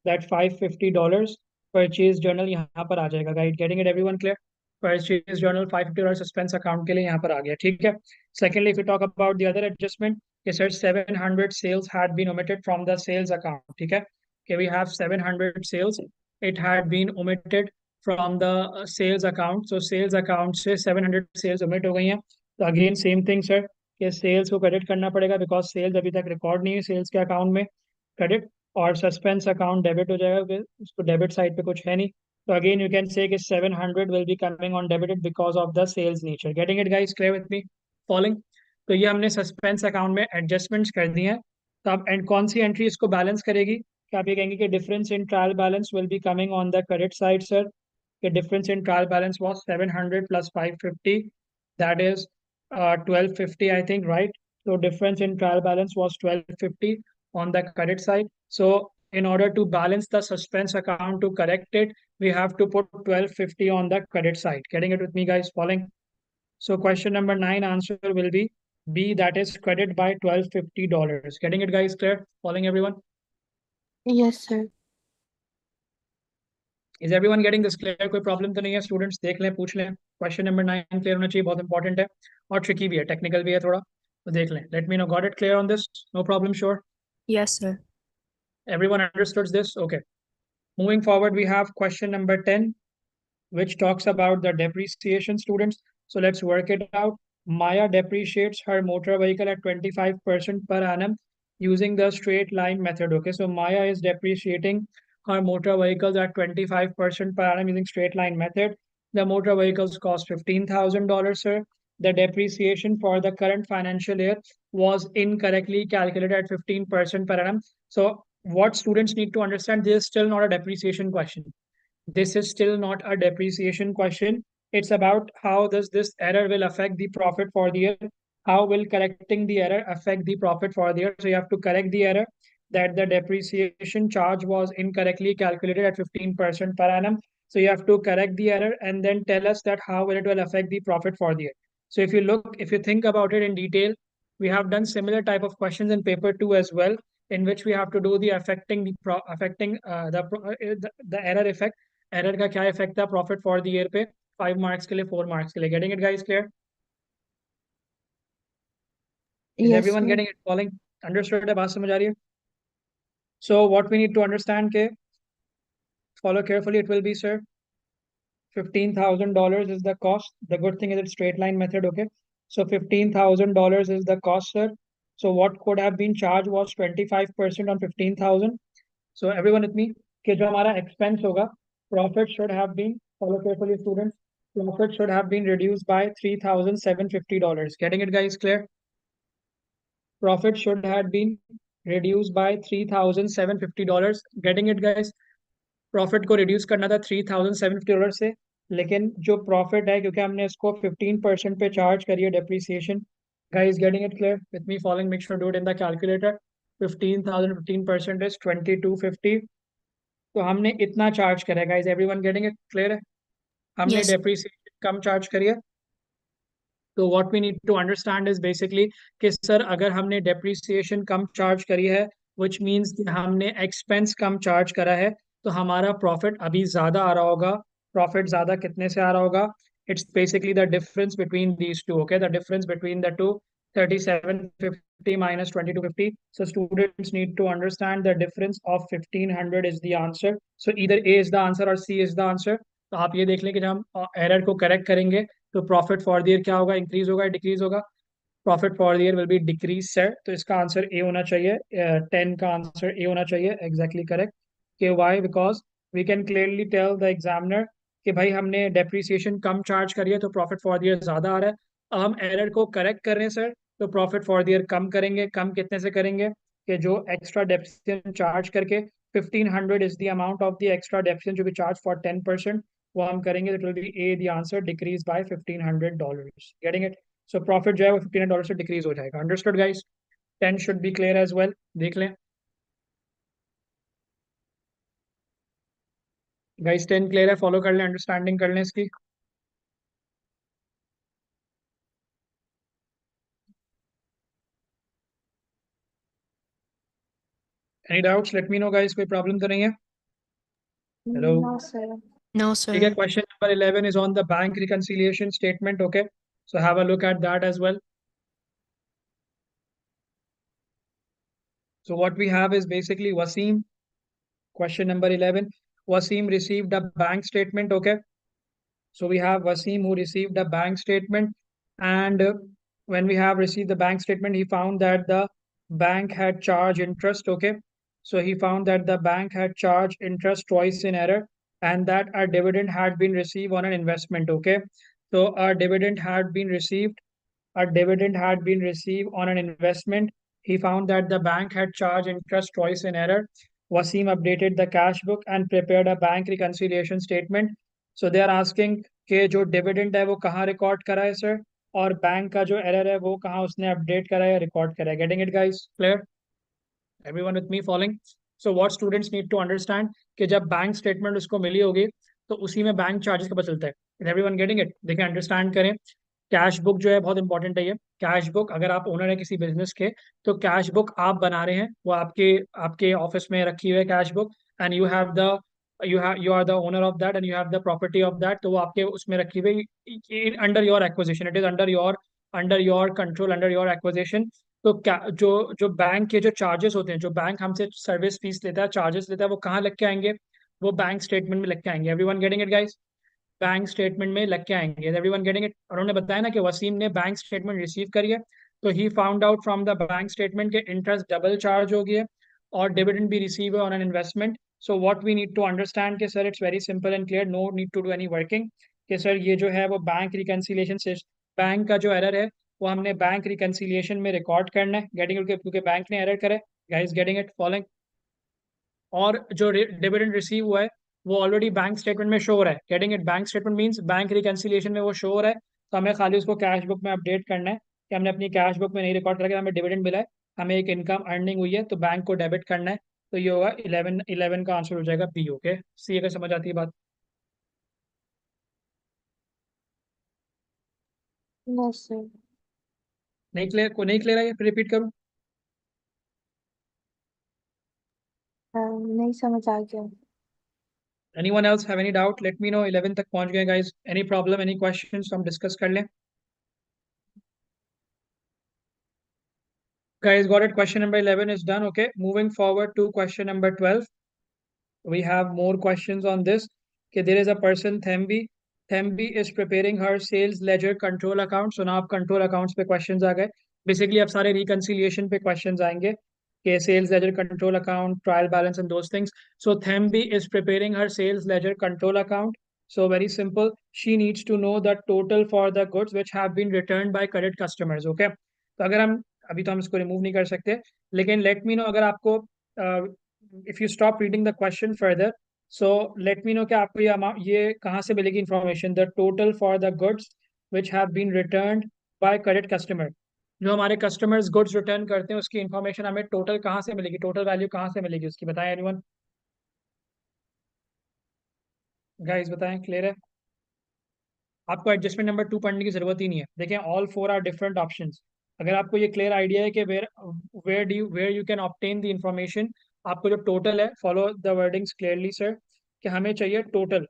that $550 purchase journal यहाँ पर आ जाएगा, guys. Getting it, everyone? Clear? Purchase journal $550 suspense account के लिए यहाँ पर आ गया, ठीक है. Secondly, if we talk about the other adjustment, it says 700 sales had been omitted from the sales account, ठीक है. Okay, we have 700 sales. It had been omitted from the sales account. So sales account से 700 sales omit हो गई हैं. तो again same thing sir, कि sales को credit करना पड़ेगा बिकॉज सेल्स अभी तक रिकॉर्ड नहीं है सेल्स के अकाउंट में. क्रेडिट और सस्पेंस अकाउंट डेबिट हो जाएगा क्योंकि उसको डेबिट साइड पे कुछ है नहीं. तो अगेन यू कैन से कि 700 will be coming on debited because of the sales nature. Getting it, guys? Clear with me? Following? तो ये हमने सस्पेंस अकाउंट में एडजस्टमेंट्स कर दी हैं. तो अब एंड कौन सी एंट्री इसको बैलेंस करेगी? क्या आप ये कहेंगे कि difference in trial balance will be coming on the credit side sir? The difference in trial balance was 700 plus 550, that is 1250, I think, right? So difference in trial balance was 1250 on the credit side. So in order to balance the suspense account to correct it, we have to put 1250 on the credit side. Getting it with me, guys? Following? So question number 9 answer will be B, that is credit by $1250. Getting it, guys? Clear? Following, everyone?
Yes, sir.
Is everyone getting this clear? कोई problem तो नहीं है students? देख लें, पूछ लें. Question number 9 clear होना चाहिए, बहुत इंपॉर्टेंट है और ट्रिकी भी है, टेक्निकल भी है थोड़ा, तो देख लें. Let me know, got it clear on this? No problem? Sure?
Yes, sir.
Everyone understood this? Okay. Moving forward, we have question number 10, which talks about the depreciation, students. So let's work it out. Maya depreciates her motor vehicle at 25% per annum using the straight line method. Okay, so Maya is depreciating her motor vehicles at 25% per annum using straight line method. The motor vehicles cost $15,000, sir. The depreciation for the current financial year was incorrectly calculated at 15% per annum. So what students need to understand, this is still not a depreciation question. This is still not a depreciation question. It's about how does this error will affect the profit for the year. How will correcting the error affect the profit for the year? So you have to correct the error that the depreciation charge was incorrectly calculated at 15% per annum. So you have to correct the error and then tell us that how will it will affect the profit for the year. So if you think about it in detail, we have done similar type of questions in paper 2 as well. in which we have to do the the error effect. Error का क्या effect था profit for the year पे 5 marks के लिए 4 marks के लिए. Getting it guys? Clear? Is
Yes,
everyone
sir.
getting it? Following? Understood है? बात समझ आ रही है? So what we need to understand के follow carefully, it will be, sir, $15,000 is the cost. The good thing is it's straight line method, okay? So $15,000 is the cost, sir. So what could have been charged was 25% on 15,000. So everyone with me, कि जो हमारा expense होगा, profit should have been, follow carefully students, profit should have been reduced by $3,750. Getting it guys? Clear? Profit should have been reduced by $3,750. Getting it guys? Profit को reduce करना था $3,750 से, लेकिन जो प्रॉफिट है क्योंकि हमने इसको 15% पे चार्ज करी है depreciation. Guys getting it? Clear with me? Following, make sure do it in the calculator. 15,000 15% is 2250. तो हमने इतना चार्ज करा है guys. Everyone getting it? Clear है? हमने
Yes.
डेप्रिसिएशन कम चार्ज करी है. तो what we need to understand is basically कि सर अगर हमने डेप्रिसिएशन कम चार्ज करी है विच मीन्स कि हमने एक्सपेंस कम चार्ज करा है, तो हमारा प्रॉफिट अभी ज़्यादा आ रहा होगा. प्रॉफिट ज़्यादा कितने से आ रहा होगा? It's basically the difference between these two. Okay, the difference between the two, 3750 minus 2250. So students need to understand the difference of 1500 is the answer. So either A is the answer or C is the answer. तो आप ये देख लें कि जब हम error को correct करेंगे तो प्रॉफिट फॉर द ईयर क्या होगा? इंक्रीज होगा, डिक्रीज होगा? Profit for the year will be decrease sir. तो इसका आंसर ए होना चाहिए. 10 का आंसर ए होना चाहिए. Exactly correct. कि why? Because we can clearly tell the examiner कि भाई हमने डेप्रिसिएशन कम चार्ज करी है तो प्रॉफिट फॉर द ईयर ज़्यादा आ रहा है. अब हम एरर को करेक्ट कर रहे हैं सर, तो प्रॉफिट फॉर द ईयर कम करेंगे. कम कितने से करेंगे? कि जो एक्स्ट्रा डेप्रिसिएशन चार्ज करके 1500 is the amount of the extra depreciation जो भी चार्ज फॉर 10%, वो हम करेंगे. That will be a the answer, decrease by $1500. Getting it? So profit जो है वो $1500 से डिक्रीज हो जाएगा. Understood guys? 10 should be clear as well. देख लें गाइस, 10 क्लियर है? फॉलो कर लें, अंडरस्टैंडिंग कर लें इसकी. Any doubts? Late me no guys. कोई प्रॉब्लम तो नहीं है? हेलो?
No, sir.
No,
ठीक है.
sir.
Question number 11 is on the bank reconciliation statement. Okay, so have a look at that as well. So what we have is basically Wasim. Question number 11. Wasim received a bank statement. Okay. So we have Wasim who received a bank statement. And when we have received the bank statement, he found that the bank had charged interest. Okay. So he found that the bank had charged interest twice in error and that a dividend had been received on an investment. Okay. So a dividend had been received on an investment. He found that the bank had charged interest twice in error. Wasim updated the cash book and prepared a bank reconciliation statement. So they are asking कि जो dividend है वो कहाँ record करा है sir, और bank का जो एरर है वो कहाँ उसने अपडेट करा है या रिकॉर्ड करा है. Getting it guys? Clear? Everyone with me following? So what students need to understand कि जब बैंक स्टेटमेंट उसको मिली होगी तो उसी में बैंक चार्जेस का पता चलता है. Everyone getting it? देखिए, अंडरस्टैंड करें. कैश बुक जो है बहुत इंपॉर्टेंट है. ये कैश बुक, अगर आप ओनर है किसी बिजनेस के, तो कैश बुक आप बना रहे हैं, वो आपके आपके ऑफिस में रखी हुई है cash book. And you are the owner of that and you have the property of that. तो वो आपके उसमें रखी हुई under your acquisition. It is under your control, under your acquisition. तो क्या जो जो बैंक के जो चार्जेस होते हैं, जो बैंक हमसे सर्विस फीस लेता है, चार्जेस लेता है, वो कहाँ लग के आएंगे? वो बैंक स्टेटमेंट में लग के आएंगे. Everyone getting it guys? Bank statement में लग के आएंगे. Everyone getting it? उन्होंने बताया ना कि वसीम ने बैंक स्टेटमेंट रिसीव करी है, तो he found out from the bank statement के इंटरेस्ट डबल चार्ज हो गया है और डिविडेंड भी रिसीव है on an investment. So what we need to understand कि sir it's very simple and clear, no need to do any working. कि sir ये जो है वो बैंक रिकंसिलिएशन से बैंक का जो एरर है वो हमने बैंक रिकंसिलिएशन में रिकॉर्ड करना है. Getting it? क्योंकि बैंक ने एरर करे. Guys getting it? फॉलोइंग? और जो डिविडेंड रिसीव हुआ है वो ऑलरेडी बैंक स्टेटमेंट में शो हो रहा है. Getting it? Bank statement means bank reconciliation में वो शो हो रहा है. तो हमें खाली उसको कैश बुक में अपडेट करना है कि हमने अपनी कैश बुक में नहीं रिकॉर्ड करा कि हमें डिविडेंड मिला है, हमें एक इनकम अर्निंग हुई है, तो बैंक को डेबिट करना है. तो ये होगा 11 का आंसर हो जाएगा बी. ओके, सी अगर समझ आती है बात?
No, sir.
नहीं क्लियर? को नहीं क्लियर है? ये रिपीट करूँ?
नहीं समझ आ गया।
Anyone else have any doubt? Let me know. 11 तक पहुंच गए guys. Any problem? Any questions? हम discuss कर लें. Guys, got it. Question number 11 is done. Okay. Moving forward to question number 12. We have more questions on this. Okay, there is a person, Thembi. Thembi is preparing her sales ledger control account. So now आप control accounts पे questions आ गए. Basically अब सारे reconciliation पे questions आएंगे. Okay, sales ledger control account, trial balance and those things. So Thembi is preparing her sales ledger control account. So very simple. She needs to know the total for the goods which have been returned by credit customers. Okay. तो अगर हम अभी तो हम इसको remove नहीं कर सकते, लेकिन लेट मी नो अगर आपको if you stop reading the question further, so let me know कि आपको ये कहाँ से मिलेगी information, the total for the goods which have been returned by correct customer. जो हमारे कस्टमर्स गुड्स रिटर्न करते हैं उसकी इंफॉर्मेशन हमें टोटल कहाँ से मिलेगी, टोटल वैल्यू कहाँ से मिलेगी उसकी, बताएं एनीवन गाइस, बताएं. क्लियर है? आपको एडजस्टमेंट नंबर 2 पढ़ने की जरूरत ही नहीं है. देखें, ऑल 4 आर डिफरेंट ऑप्शंस. अगर आपको ये क्लियर आइडिया है कि where you can obtain the information, आपको जो टोटल है, follow the wordings clearly sir, कि हमें चाहिए total,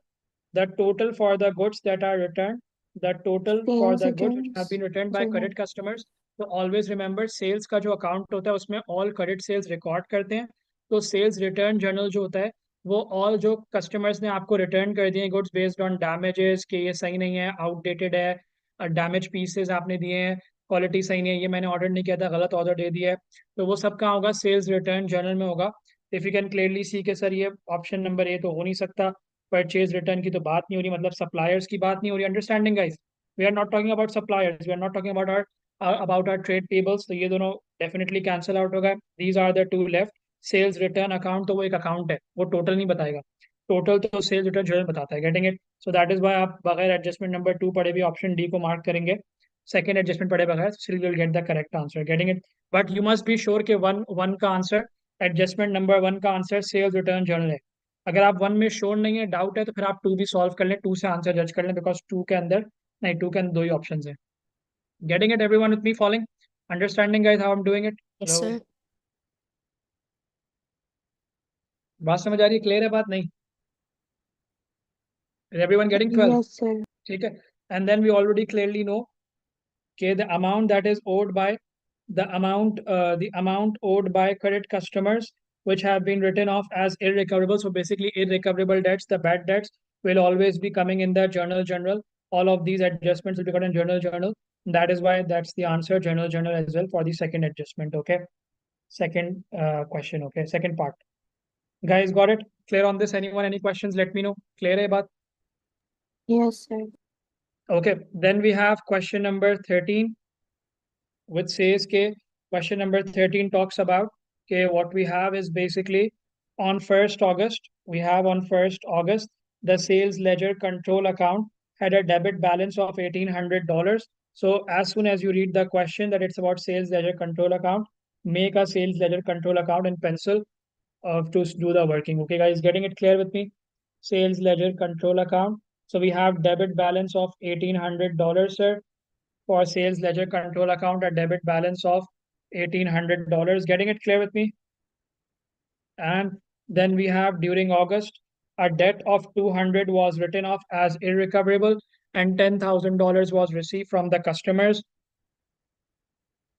the total for the goods that are returned, the total for
Sales
the goods which have
returns
been returned by
journal.
credit customers. तो always remember sales का जो account होता है उसमें all credit sales record करते हैं. तो sales return journal जो होता है वो ऑल जो कस्टमर्स ने आपको रिटर्न कर दिए गुड्स बेस्ड ऑन डैमेजेस, कि ये सही नहीं है, आउटडेटेड है, डैमेज पीसेस आपने दिए हैं, क्वालिटी सही नहीं है, ये मैंने ऑर्डर नहीं किया था, गलत ऑर्डर दे दिया है, तो वो सब कहाँ होगा, सेल्स रिटर्न जर्नल में होगा. इफ यू कैन क्लियरली सी के सर ये ऑप्शन नंबर ए तो हो नहीं सकता, परचेज रिटर्न की तो बात नहीं हो रही, मतलब सप्लायर्स की बात नहीं हो रही. Understanding guys, we are not talking about suppliers, we are not talking about our trade payables. तो ये दोनों डेफिनेटली कैंसिल आउट होगा. These are the two left. Sales return account तो वो एक अकाउंट है, वो टोटल नहीं बताएगा, टोटल तो सेल्स रिटर्न जर्नल बताता है. Getting it? So that is why आप बगैर एडजस्टमेंट नंबर 2 पढ़े भी ऑप्शन डी को मार्क करेंगे. सेकंड एडजस्टमेंट पढ़े बगैर still will get the correct answer. Getting it? But you must be sure कि वन वन का आंसर, एडजस्टमेंट नंबर 1 का आंसर सेल्स रिटर्न जर्नल है. अगर आप 1 में श्योर नहीं है, डाउट है, तो फिर आप 2 भी सॉल्व कर लें, 2 से आंसर जज कर लें, बिकॉज 2 के अंदर नहीं, 2 के अंदर 2 ही ऑप्शन है. Getting it everyone with me following? Understanding guys how I am doing it?
Yes,
hello,
sir.
बात समझ आ रही है? क्लियर है बात? नहीं? Is everyone getting 12?
Yes, sir.
ठीक है. And then we already clearly know कि the amount that is owed by the amount owed by credit customers which have been written off as irrecoverable. So basically irrecoverable debts, the bad debts, will always be coming in the journal. All of these adjustments will be got in journal. That is why that's the answer, journal as well for the second adjustment. Okay, second question. Okay, second part. Guys, got it? Clear on this? Anyone? Any questions? Let me know. Clear hai baat?
Yes, sir.
Okay, then we have question number 13, which says ke question number 13 talks about ke what we have is basically on 1st August, we have on 1st August, the sales ledger control account had a debit balance of $1,800. So as soon as you read the question that it's about sales ledger control account, make a sales ledger control account in pencil to do the working. Okay, guys, getting it clear with me? Sales ledger control account. So we have debit balance of $1,800, sir. For sales ledger control account, a debit balance of $1,800. Getting it clear with me? And then we have during August, a debt of 200 was written off as irrecoverable and $10,000 was received from the customers.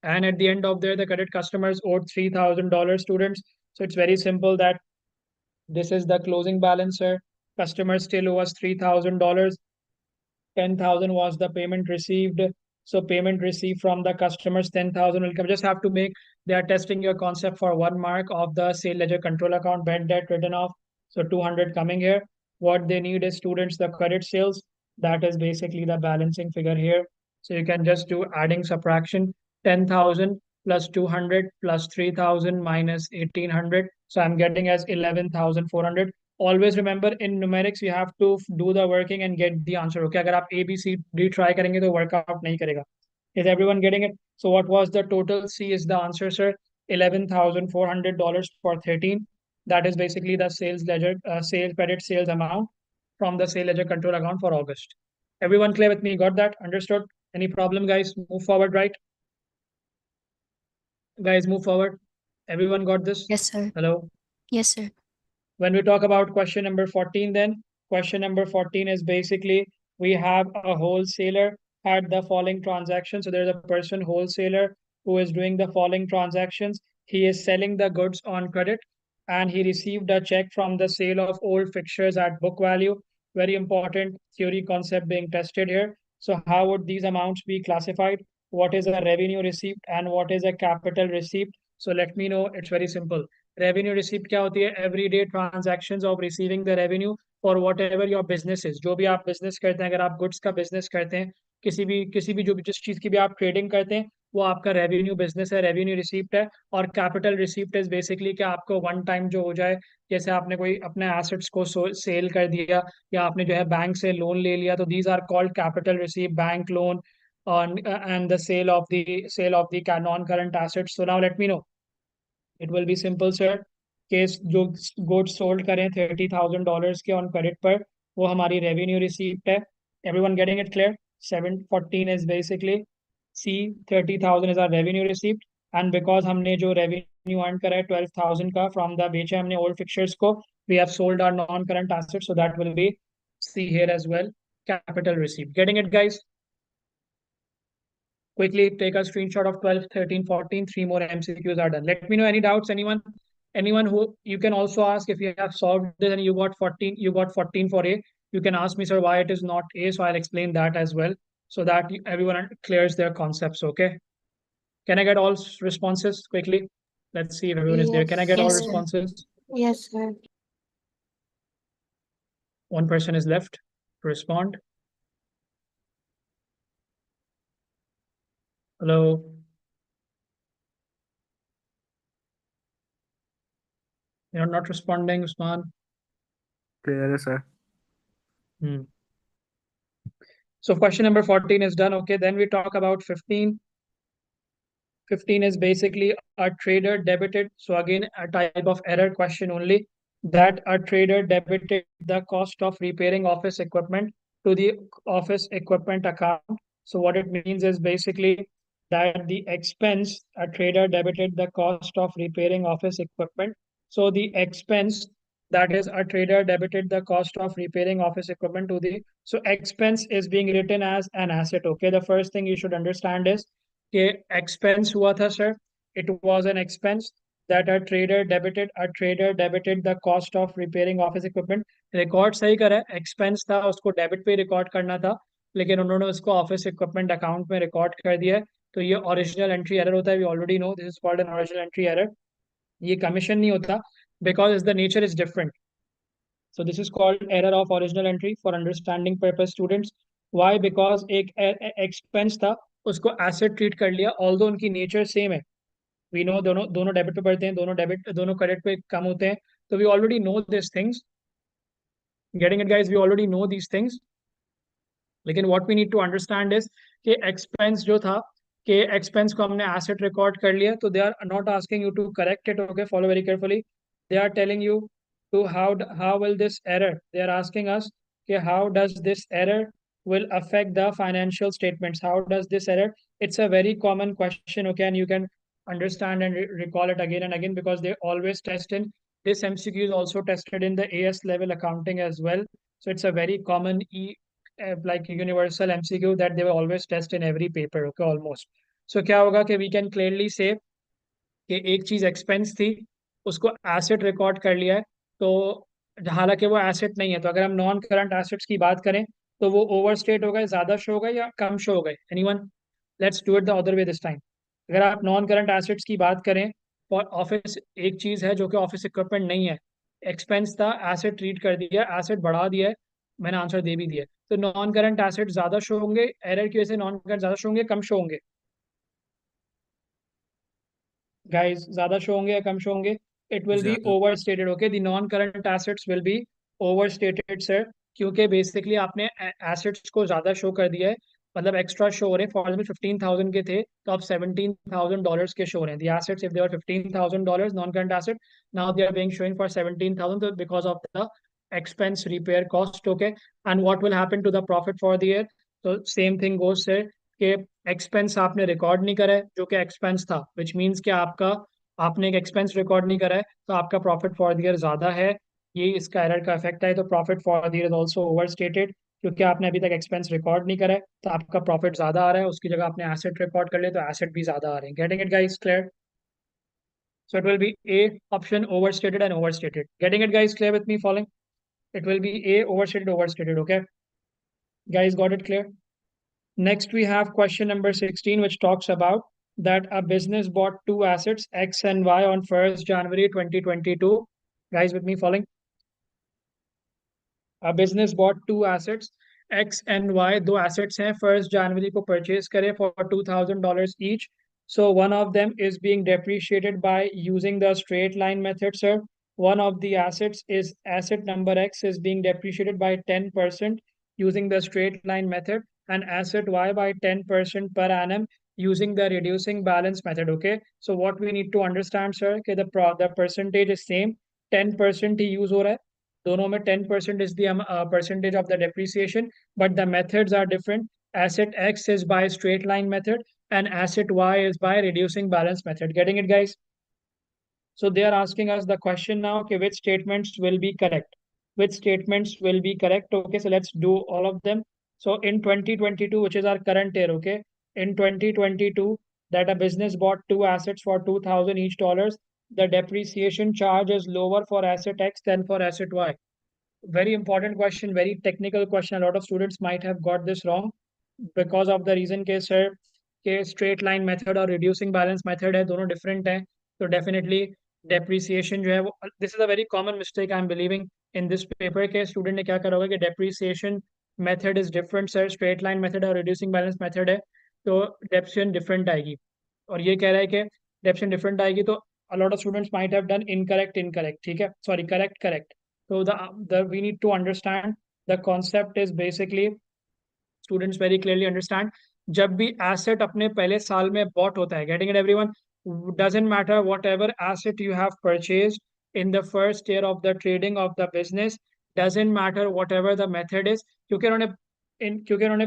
And at the end of there, the credit customers owed $3,000, students. So it's very simple that this is the closing balance, sir. Customers still owe us $3,000. 10,000 was the payment received. So payment received from the customers, 10,000 will come. Just have to make, they are testing your concept for 1 mark of the sale ledger control account, bad debt written off. So 200 coming here. What they need is students, the credit sales. That is basically the balancing figure here. So you can just do adding subtraction, 10,000 plus 200 plus 3,000 minus 1,800. So I'm getting as 11,400. Always remember in numerics you have to do the working and get the answer. Okay, अगर आप A B C D try करेंगे तो workout नहीं करेगा. Is everyone getting it? So what was the total? C is the answer, sir. $11,400 for 13. That is basically the sales ledger credit sales amount from the sale ledger control account for August. Everyone clear with me? Got that? Understood? Any problem, guys? Move forward, right? Guys, move forward. Everyone got this?
Yes, sir.
Hello?
Yes, sir.
When we talk about question number 14, then question number 14 is basically we have a wholesaler had the following transactions. So there's a person wholesaler who is doing the following transactions. He is selling the goods on credit and he received a check from the sale of old fixtures at book value. Very important theory concept being tested here. So how would these amounts be classified? What is a revenue receipt and what is a capital receipt? So let me know. It's very simple. Revenue receipt क्या होती है? Everyday transactions of receiving the revenue for what ever your business is, जो भी आप business करते हैं, अगर आप गुड्स का बिजनेस करते हैं, किसी भी जो भी जिस चीज़ की भी आप ट्रेडिंग करते हैं, वो आपका रेवेन्यू बिजनेस है, रेवेन्यू रिसीप्ट है। और कैपिटल रिसीप्ट इज बेसिकली कि आपको वन टाइम जो हो जाए, जैसे आपने कोई अपने एसेट्स को सेल कर दिया या आपने जो है बैंक से लोन ले लिया, तो these are called capital receipt, bank loan and the sale of the non-current assets. So now let me know. It will be simple sir. Case जो गुड्स सोल्ड करें $30,000 के ऑन क्रेडिट पर, वो हमारी रेवेन्यू रिसीप्ट है। Everyone getting it clear? 714 is basically C, 30,000 is our revenue receipt and because हमने जो revenue earn करा है 12,000 का फ्रॉम द बेचा हमने ओल्ड फिक्चर्स को, we have sold our non current asset, so that will be C here as well, capital receipt. Getting it guys? Quickly take a screenshot of 12, 13, 14. Three more MCQs are done. Let me know any doubts. Anyone who you can also ask if you have solved this and you got 14, you got 14 for A. You can ask me, sir, why it is not A. So I'll explain that as well so that everyone clears their concepts. Okay. Can I get all responses quickly? Let's see if everyone is there. Can I get all
Yes, sir.
responses?
Yes, sir.
One person is left to respond. Hello. You're not responding, Usman.
Clear, sir.
So question number 14 is done. Okay, then we talk about 15. 15 is basically a trader debited. So again, a type of error question only, that a trader debited the cost of repairing office equipment to the office equipment account. So what it means is basically that the expense, a trader debited the cost of repairing office equipment. So the expense, that is a trader debited the cost of repairing office equipment to the, so expense is being written as an asset. Okay, the first thing you should understand is कि expense हुआ था sir, it was an expense that a trader debited the cost of repairing office equipment. Record सही करा है, expense था, उसको debit पे record करना था, लेकिन उन्होंने उसको ऑफिस इक्विपमेंट अकाउंट में रिकॉर्ड कर दिया है, तो ये ओरिजिनल एंट्री एरर होता है। We already know this is called an original entry error. ये कमीशन नहीं होता because the nature is different. So this is called error of original entry for understanding purpose students. Why? Because एक expense था, उसको asset treat कर लिया, although उनकी nature same है। We know दोनों दोनों डेबिट पे बढ़ते हैं, दोनों क्रेडिट पे कम होते हैं, तो we already know these things. Getting it guys? We already know these things. लेकिन what we need to understand is कि expense जो था, कि expense को हमने asset record कर लिया, तो they are not asking you to correct it. Okay, follow very carefully. They are telling you to how will this error, they are asking us कि how does this error will affect the financial statements. How does this error, it's a very common question. Okay, and you can understand and recall it again and again because they always test in this. MCQ is also tested in the AS level accounting as well. So it's a very common like universal MCQ that they will always test in every paper. Okay, almost. So क्या होगा कि we can clearly say कि एक चीज expense थी, उसको asset record कर लिया है, तो हालांकि वो एसेट नहीं है, तो अगर हम नॉन करंट एसेट्स की बात करें तो वो ओवर स्टेट हो गए, ज्यादा शो हो गए या कम शो हो गए? Anyone? Let's do it the other way this time. अगर आप नॉन करंट एसेट्स की बात करें और ऑफिस एक चीज है जो कि ऑफिस इक्विपमेंट नहीं है, एक्सपेंस था, एसेट ट्रीट कर दिया, एसेट बढ़ा दिया है, मैंने आंसर दे भी दिया है, तो नॉन करंट एसेट ज्यादा शो होंगे, एरर की वजह से नॉन करंट ज्यादा शो होंगे, कम शो होंगे? गाइस ज्यादा शो होंगे या कम शो होंगे? इट विल बी
ज्यादा।
Over stated. Okay, the non current assets will be over stated sir, क्योंकि बेसिकली आपने एसेट्स को ज्यादा शो कर दिया है, मतलब एक्स्ट्रा शो हो रहे हैं। फॉर एग्जाम्पल 15,000 के थे तो अब $17,000 के शो हो रहे हैं। The assets if they are $15,000 non current asset, now they are being showing for 17,000, तो because of the expense repair cost. Okay, and what will happen to the profit for the year? So same thing goes sir, कि expense आपने record नहीं करा है जो कि expense था, which means कि आपका, आपने एक एक्सपेंस रिकॉर्ड नहीं करा है, तो आपका प्रॉफिट फॉर द ईयर ज्यादा है। ये इसका एरर का इफेक्ट है। तो profit for the year is also over stated, क्योंकि आपने अभी तक एक्सपेंस रिकॉर्ड नहीं करा है, तो आपका प्रॉफिट ज्यादा आ रहा है, उसकी जगह आपने एसेट रिकॉर्ड कर लिया तो एसेट भी ज्यादा आ रहे हैं। Getting it guys? Clear? So it will be A option, overstated and overstated. Getting it, guys? Clear with me? Following? It will be A, overstated, overstated. Okay, guys, got it clear? Next, we have question number 16, which talks about that a business bought two assets, X and Y, on 1st January 2022. Guys, with me? Following? A business bought two assets, X and Y. दो assets हैं, 1st January को purchase करे for $2,000 each. So one of them is being depreciated by using the straight line method, sir. One of the assets is asset number X is being depreciated by 10% using the straight line method, and asset Y by 10% per annum using the reducing balance method. Okay. So what we need to understand, sir, कि the percentage is same, 10% he use हो रहा है, दोनों में 10% is the percentage of the depreciation, but the methods are different. Asset X is by straight line method and asset Y is by reducing balance method. Getting it, guys? So they are asking us the question now, okay, which statements will be correct? Which statements will be correct? Okay, so let's do all of them. So in 2022, which is our current year, okay, in 2022, that a business bought two assets for 2,000 each dollars, the depreciation charge is lower for asset X than for asset Y. Very important question, very technical question. A lot of students might have got this wrong because of the reason के sir के straight line method और reducing balance method है, दोनों different हैं. तो definitely depreciation जो है वो, this is a very common mistake I am believing in this paper के student ने क्या करा होगा कि depreciation method is different sir, straight line method और reducing balance method है, तो depreciation different आएगी. और ये कह रहा है कि depreciation different आएगी, तो a lot of students might have done incorrect incorrect, ठीक है, sorry, correct correct. So the we need to understand the concept is basically, students very clearly understand, जब भी asset अपने पहले साल में bought होता है, getting it everyone, doesn't matter whatever asset you have purchased in the first year of the trading of the business, doesn't matter whatever the method is, क्योंकि उन्होंने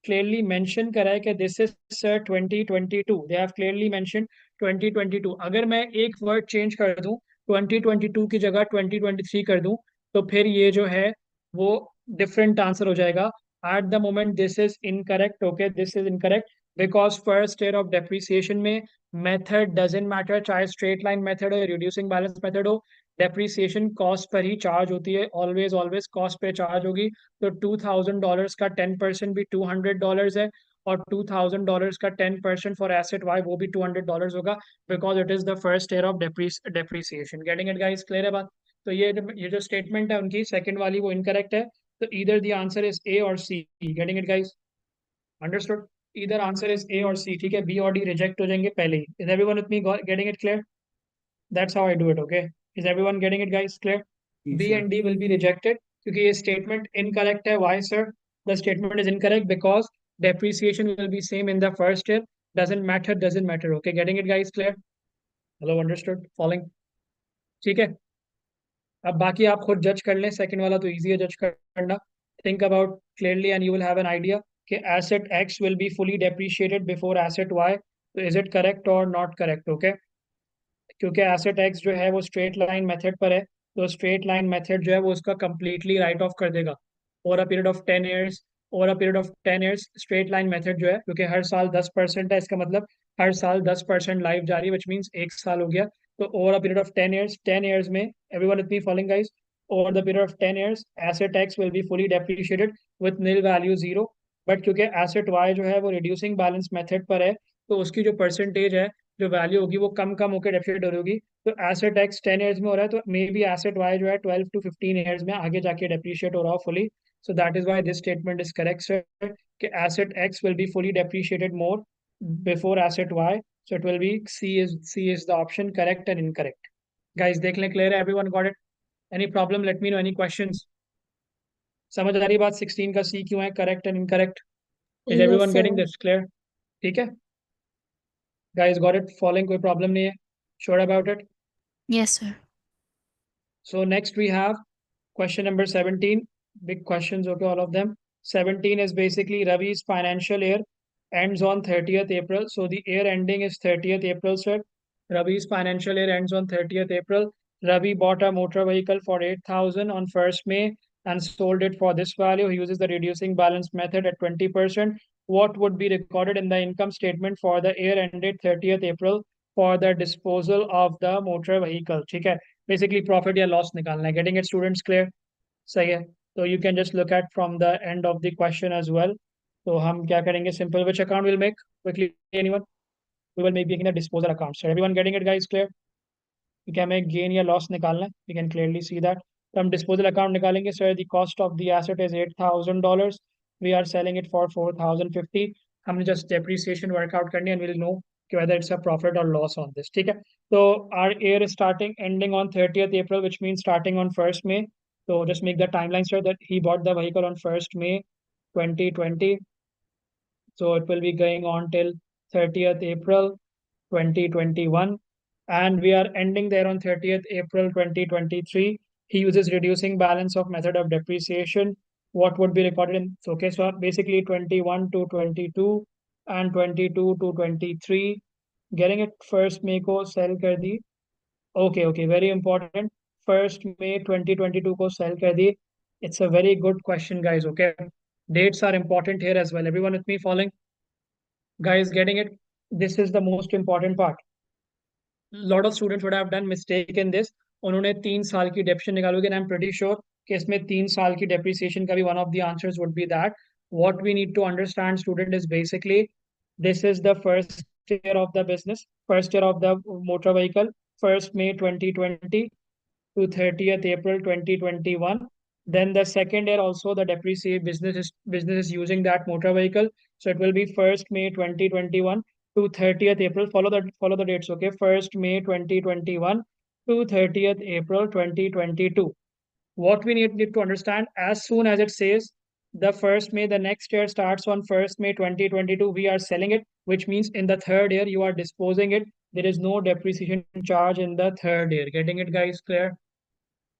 clearly mention करा है कि this is sir 2022, they have clearly mentioned 2022. अगर मैं एक word change कर दूं, 2022 की जगह 2023 कर दूं, तो फिर ये जो है वो different answer हो जाएगा. At the moment this is incorrect. Okay, this is incorrect because first year of depreciation में method doesn't matter, चाहे straight line method हो, reducing balance method हो, depreciation cost पर ही charge होती है, always cost पे charge होगी. तो $2,000 का 10% भी $200 है, और $2,000 का 10% for asset Y वो भी $200 होगा, because it is the first year of depreciation. Getting it, guys? Clear है बात? तो ये जो statement है उनकी सेकंड वाली वो incorrect है. So either the answer is A or C. Getting it, guys? Understood? Either answer is A or C. ठीक है, B और D reject हो जाएंगे पहले ही. Is everyone with me getting it clear? That's how I do it. Okay. Is everyone getting it, guys? Clear?
Yes,
B
sir.
and D will be rejected क्योंकि ये statement incorrect है. Why, sir? The statement is incorrect because depreciation will be same in the first year. Doesn't matter. Okay. Getting it, guys? Clear? Hello, understood? Following? ठीक है. अब बाकी आप खुद जज कर लें, सेकंड वाला तो इजी है जज करना. Think about clearly and you will have an idea कि asset X will be fully depreciated before asset Y. तो इज इट करेक्ट और नॉट करेक्ट? ओके, क्योंकि एसेट एक्स जो है वो स्ट्रेट लाइन मेथड पर है, तो स्ट्रेट लाइन मेथड जो है वो उसका कंप्लीटली राइट ऑफ कर देगा over a period of 10 years. Over a period of 10 years straight line method जो है, क्योंकि हर साल 10% है, इसका मतलब हर साल 10% लाइफ जा रही है, विच मीन्स एक साल हो गया. तो over a period of 10 years में, everyone with me following guys, over the period of 10 years asset x will be fully depreciated with nil value 0. But क्योंकि asset y जो है वो reducing balance method पर है, तो उसकी जो परसेंटेज है, जो वैल्यू होगी वो कम कम होकर डेप्रिशिएट हो रही होगी. तो एसेट एक्स 10 ईयर्स में हो रहा है, तो मे बी एसेट वाई जो है 12 to 15 ईयर्स में आगे जाके डेप्रिशिएट हो रहा हो fully. So that is why this statement is correct sir, कि asset X will be fully depreciated more before asset Y. So it will be C is the option, correct and incorrect. Guys देख लें, clear है? Everyone got it? Any problem? Let me know. Any questions? समझ आ रही बात? 16 का C क्यों है correct and incorrect? Is
Yes,
everyone
sir.
Getting this? Clear? ठीक है गाइस, गॉट इट? फॉलोइंग? कोई प्रॉब्लम नहीं है? Sure about it?
Yes, sir.
So next we have question number 17. Big questions, okay, all of them. 17 is basically Ravi's financial year ends on 30th April. So the year ending is 30th April, sir. Ravi's financial year ends on 30th April. Ravi bought a motor vehicle for 8,000 on 1st May and sold it for this value. He uses the reducing balance method at 20%. What would be recorded in the income statement for the year ended 30th April for the disposal of the motor vehicle? ठीक है, basically profit या loss निकालना है. Getting it, students? Clear? सही है. So you can just look at from the end of the question as well. तो हम क्या करेंगे? Simple. Which account will make quickly? Anyone? We will make making the disposal account. So everyone getting it, guys? Clear? क्योंकि हमें gain या loss निकालना है. We can clearly see that. तो हम डिस्पोजल अकाउंट निकालेंगे. Sir the cost of the asset is $8,000. We are selling it for 4,050. हमने just depreciation work out करनी है एंड विल नो कि whether it's a profit or loss on this. ठीक है. तो our year is starting ending on 30th April, which means starting on 1st May. So just make the timeline, sir, that he bought the vehicle on 1st May 2020. So it will be going on till 30th April 2021. And we are ending there on 30th April 2023. He uses reducing balance of method of depreciation. What would be recorded in? Okay, so basically 21 to 22 and 22 to 23. Getting it? 1st May को sell कर दी. Okay, very important. 1st May 2022 को sell कर दी. It's a very good question, guys. Okay, dates are important here as well. Everyone with me following? Guys, getting it? This is the most important part. Lot of students would have done mistake in this. उन्होंने 3 साल की depreciation निकालोगे and I'm pretty sure कि इसमें 3 साल की depreciation का भी one of the answers would be that. What we need to understand, student, is basically this is the first year of the business, first year of the motor vehicle, 1st May 2020 to 30th April 2021. Then the second year also the depreciate business is using that motor vehicle. So it will be 1st May 2021 to 30th April. Follow the dates, okay? 1st May 2021 to 30th April 2022. What we need to understand, as soon as it says the 1st May, the next year starts on 1st May 2022, we are selling it, which means in the third year you are disposing it. There is no depreciation charge in the third year. Getting it, guys? Clear?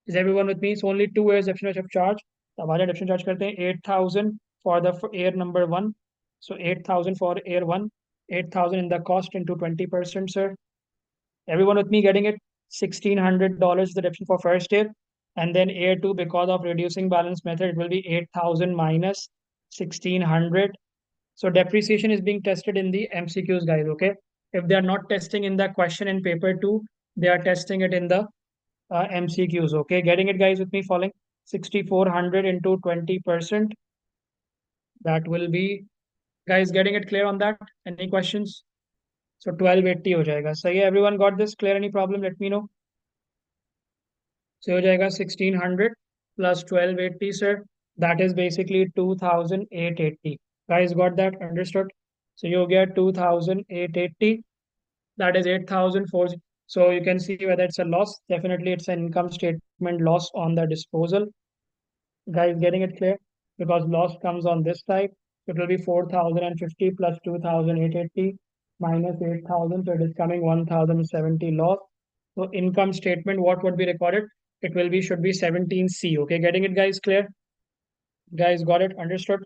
Is everyone with me? It's only 2 years depreciation charge. तो हमारे depreciation charge करते हैं 8,000 for the year number 1. So 8,000 for year 1, 8,000 in the cost into 20%, sir. Everyone with me getting it? $1,600 is the depreciation for first year, and then year 2, because of reducing balance method, it will be 8,000 minus 1,600. So depreciation is being tested in the MCQs, guys. Okay, if they are not testing in the question in paper 2, they are testing it in the MCQs. Okay, getting it, guys, with me? Following 6,400 into 20%. That will be, guys, getting it clear on that? Any questions? So 1280 हो जाएगा. सही है? Everyone got this? Clear? Any problem? Let me know. So हो जाएगा 1,600 plus 1280, sir. That is basically 2,880. Guys, got that? Understood? So you get 2,880. That is 8,040. So you can see whether it's a loss. Definitely it's an income statement loss on the disposal. Guys, getting it clear? Because loss comes on this side. It will be 4,050 plus 2,880 minus 8,000. So it is coming 1,070 loss. So income statement, what would be recorded? It will be, should be 17C. Okay, getting it, guys? Clear? Guys, got it? Understood?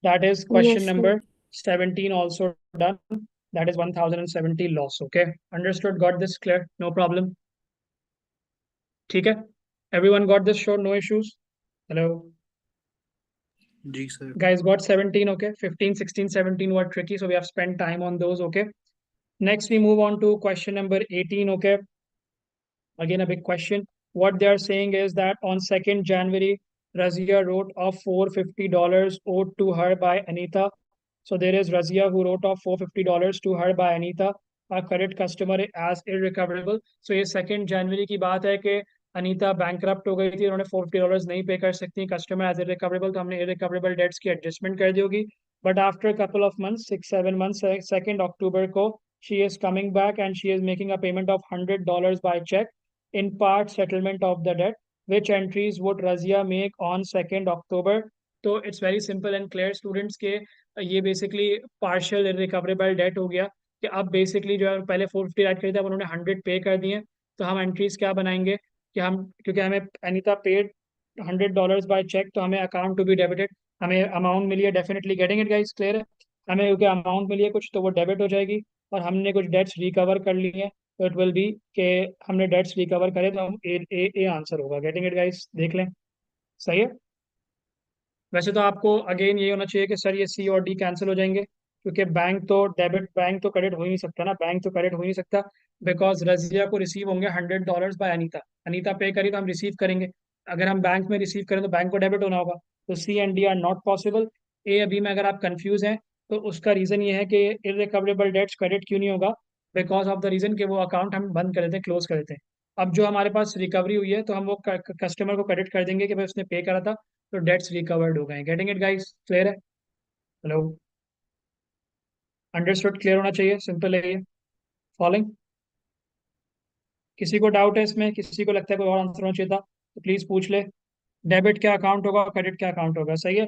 That is question
Yes, sir.
number 17 also done. That is 1,070 loss. Okay, understood? Got this? Clear? No problem. ठीक है? Everyone got this? Sure, no issues? Hello?
जी sir.
Guys, got 17. Okay, 15, 16, 17 were tricky, so we have spent time on those. Okay, next we move on to question number 18. Okay, again a big question. What they are saying is that on 2nd January, Razia wrote off $450 owed to her by Anita. So there is Razia who wrote off $450 to her by Anita, a credit customer as irrecoverable. So ये 2nd January की बात है कि Anita bankrupt हो गई थी, उन्होंने $450 नहीं पे कर सकती कस्टमर एज इरिकवरेबल, तो हमने इरिकवरेबल डेट्स की एडजस्टमेंट कर दी होगी. But after couple of months, 6-7 months, 2nd October को she is coming back and she is making a payment of $100 by check in part settlement of the debt. Which entries would Razia make on 2nd October? तो it's very simple and clear students के ये basically partial recoverable debt हो गया कि अब basically जो है पहले 450 राइट करी थी, अब उन्होंने 100 पे कर दिए. तो हम एंट्रीज क्या बनाएंगे कि हम, क्योंकि हमें अनीता पेड $100 बाय चेक, तो हमें अकाउंट टू बी डेबिटेड, हमें अमाउंट मिली है. Definitely getting it, guys? Clear है? हमें क्योंकि अमाउंट मिली है कुछ, तो वो डेबिट हो जाएगी, और हमने कुछ डेट्स रिकवर कर ली है, तो इट विल बी के हमने डेट्स रिकवर करे तो हम ए आंसर होगा। गेटिंग इट गाइस, देख लें। सही है। वैसे तो आपको अगेन ये होना चाहिए कि सर ये सी और डी कैंसिल हो जाएंगे, क्योंकि बैंक तो क्रेडिट हो ही नहीं सकता ना, बैंक तो क्रेडिट हो ही नहीं सकता। बिकॉज रजिया को रिसीव होंगे $100 बाय अनीता, अनीता पे करी तो हम रिसीव करेंगे। अगर हम बैंक में रिसीव करें तो बैंक को डेबिट होना होगा। तो C and D are not possible. A अभी में अगर आप कंफ्यूज हैं तो उसका रीजन ये है कि इररिकवरेबल डेट्स क्रेडिट क्यों नहीं होगा, बिकॉज ऑफ द रीजन कि वो अकाउंट हम बंद कर देते हैं, क्लोज कर देते हैं। अब जो हमारे पास रिकवरी हुई है तो हम वो कस्टमर को क्रेडिट कर देंगे कि भाई उसने पे करा था, तो डेट्स रिकवर्ड हो गए। गेटिंग इट गाइस, क्लियर है? हेलो, अंडरस्टूड, क्लियर होना चाहिए, सिंपल है ये। फॉलोइंग, किसी को डाउट है इसमें, किसी को लगता है कोई और आंसर होना चाहिए था तो प्लीज पूछ ले। डेबिट क्या अकाउंट होगा, क्रेडिट क्या अकाउंट होगा, सही है।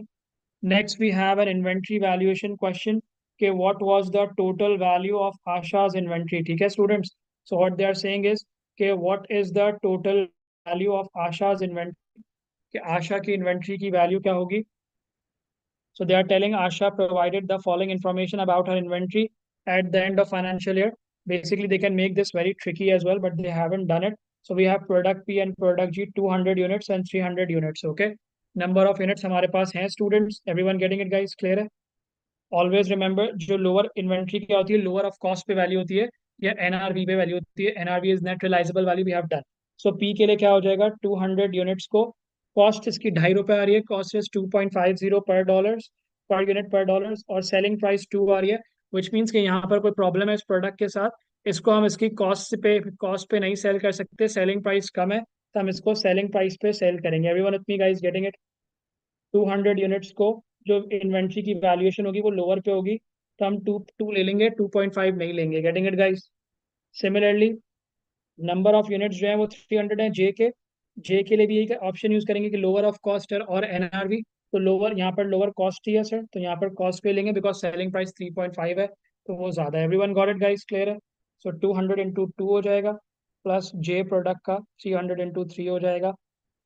Next we have an inventory valuation question के what was the total value of Asha's inventory. ठीक है students, so what they are saying is के what is the total value of Asha's inventory, कि आशा की इन्वेंट्री की वैल्यू क्या होगी। So they are telling Asha provided the following information about her inventory at the end of financial year. Basically, they can make this very tricky as well, but they haven't done it. So we have product P and product G, 200 units and 300 units. Okay. Number of units हमारे पास हैं students. Everyone getting it, guys? Clear है? Always remember, जो lower inventory क्या होती है, lower of cost पे value होती है या एनआरवी पे वैल्यू होती है। NRV is net realizable value, we have done. So P के लिए क्या हो जाएगा, 200 यूनिट्स को कॉस्ट इसकी ₹2.5 आ रही है, कॉस्ट इज 2.50 पर डॉलर, पर यूनिट पर डॉलर, और सेलिंग प्राइस 2 आ रही है। विच मीन्स कि यहाँ पर कोई प्रॉब्लम है इस प्रोडक्ट के साथ, इसको हम इसकी कॉस्ट पे नहीं सेल कर सकते, सेलिंग प्राइस कम है तो हम इसको सेलिंग प्राइस पे सेल करेंगे। Everyone with me guys, getting it? 200 units को जो इन्वेंट्री की वैल्यूएशन होगी वो लोअर पे होगी, तो हम टू टू ले लेंगे, 2.5 नहीं लेंगे। Getting it guys? Similarly number of units जो है वो 300 है। जे के लिए भी यही ऑप्शन यूज करेंगे कि लोअर ऑफ कॉस्ट और एनआरवी। तो लोअर, यहाँ पर लोअर कॉस्ट ही है सर, तो यहाँ पर कॉस्ट पे लेंगे बिकॉज सेलिंग प्राइस 3.5 है, तो वो ज्यादा है। Everyone got it guys, clear है? सो 200 इंटू 2 हो जाएगा, प्लस जे प्रोडक्ट का 300 इंटू 3 हो जाएगा।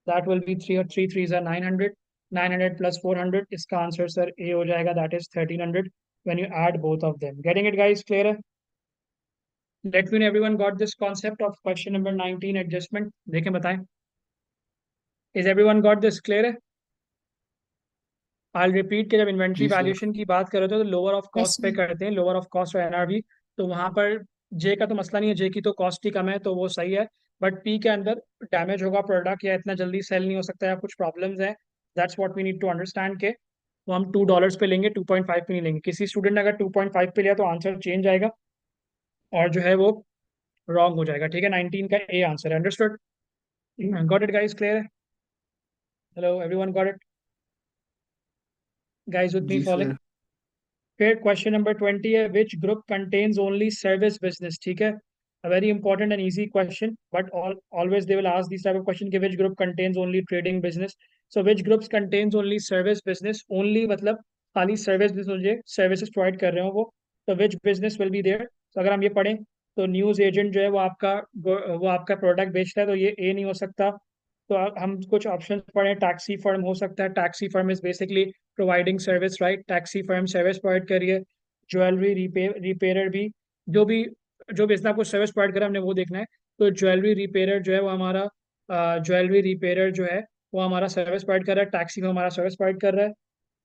दैट विल बी 3 और 3 3 are 900, 900 plus 400, इसका आंसर सर ए हो जाएगा, that is 1300 when you add both of them. Getting it guys, clear है? Let me know everyone got this concept of question number 19 adjustment, देखें बताएं। Is everyone got this, clear है? I'll repeat कि जब inventory
जी sir.
Valuation की बात करो तो लोअर ऑफ
Yes,
कॉस्ट पे
sir.
करते हैं, लोअर ऑफ कॉस्ट और एनआरवी। तो वहां पर जे का तो मसला नहीं है, जे की तो कॉस्ट ही कम है तो वो सही है। बट पी के अंदर डैमेज होगा प्रोडक्ट या इतना जल्दी सेल नहीं हो सकता या कुछ प्रॉब्लम्स हैं, that's what we need to understand के तो हम $2 पे लेंगे, 2.5 पे नहीं लेंगे। किसी स्टूडेंट ने अगर 2.5 पे लिया तो आंसर चेंज आएगा और जो है वो रॉन्ग हो जाएगा। ठीक है, 19 का ए आंसर है। Understood? Got it guys, clear है? Hello everyone got it? Guys with me
जी
फॉलोइंग?
सर।
फिर क्वेश्चन नंबर 20 है, which group contains only service business. ठीक है, a very important and easy question, but always they will ask this type of question कि which group contains only trading business. So which groups contains only service business, only मतलब खाली service business, मुझे services provide कर रहे हो वो, तो which business will be there. तो अगर हम ये पढ़ें तो न्यूज एजेंट जो है वो आपका प्रोडक्ट बेचता है, तो ये ए नहीं हो सकता। तो हम कुछ ऑप्शन पढ़ें, टैक्सी फर्म हो सकता है, taxi firm is basically providing service, right? Taxi firm service provide कर रही है। ज्वेलरी रिपेयरर भी, जो भी जो भी इसमें आपको सर्विस प्रोवाइड करा हमने वो देखना है। तो ज्वेलरी रिपेयरर जो है वो हमारा ज्वेलरी रिपेयरर जो है वो हमारा सर्विस प्रोवाइड कर रहा है, टैक्सी फर्म हमारा सर्विस प्रोवाइड कर रहा है।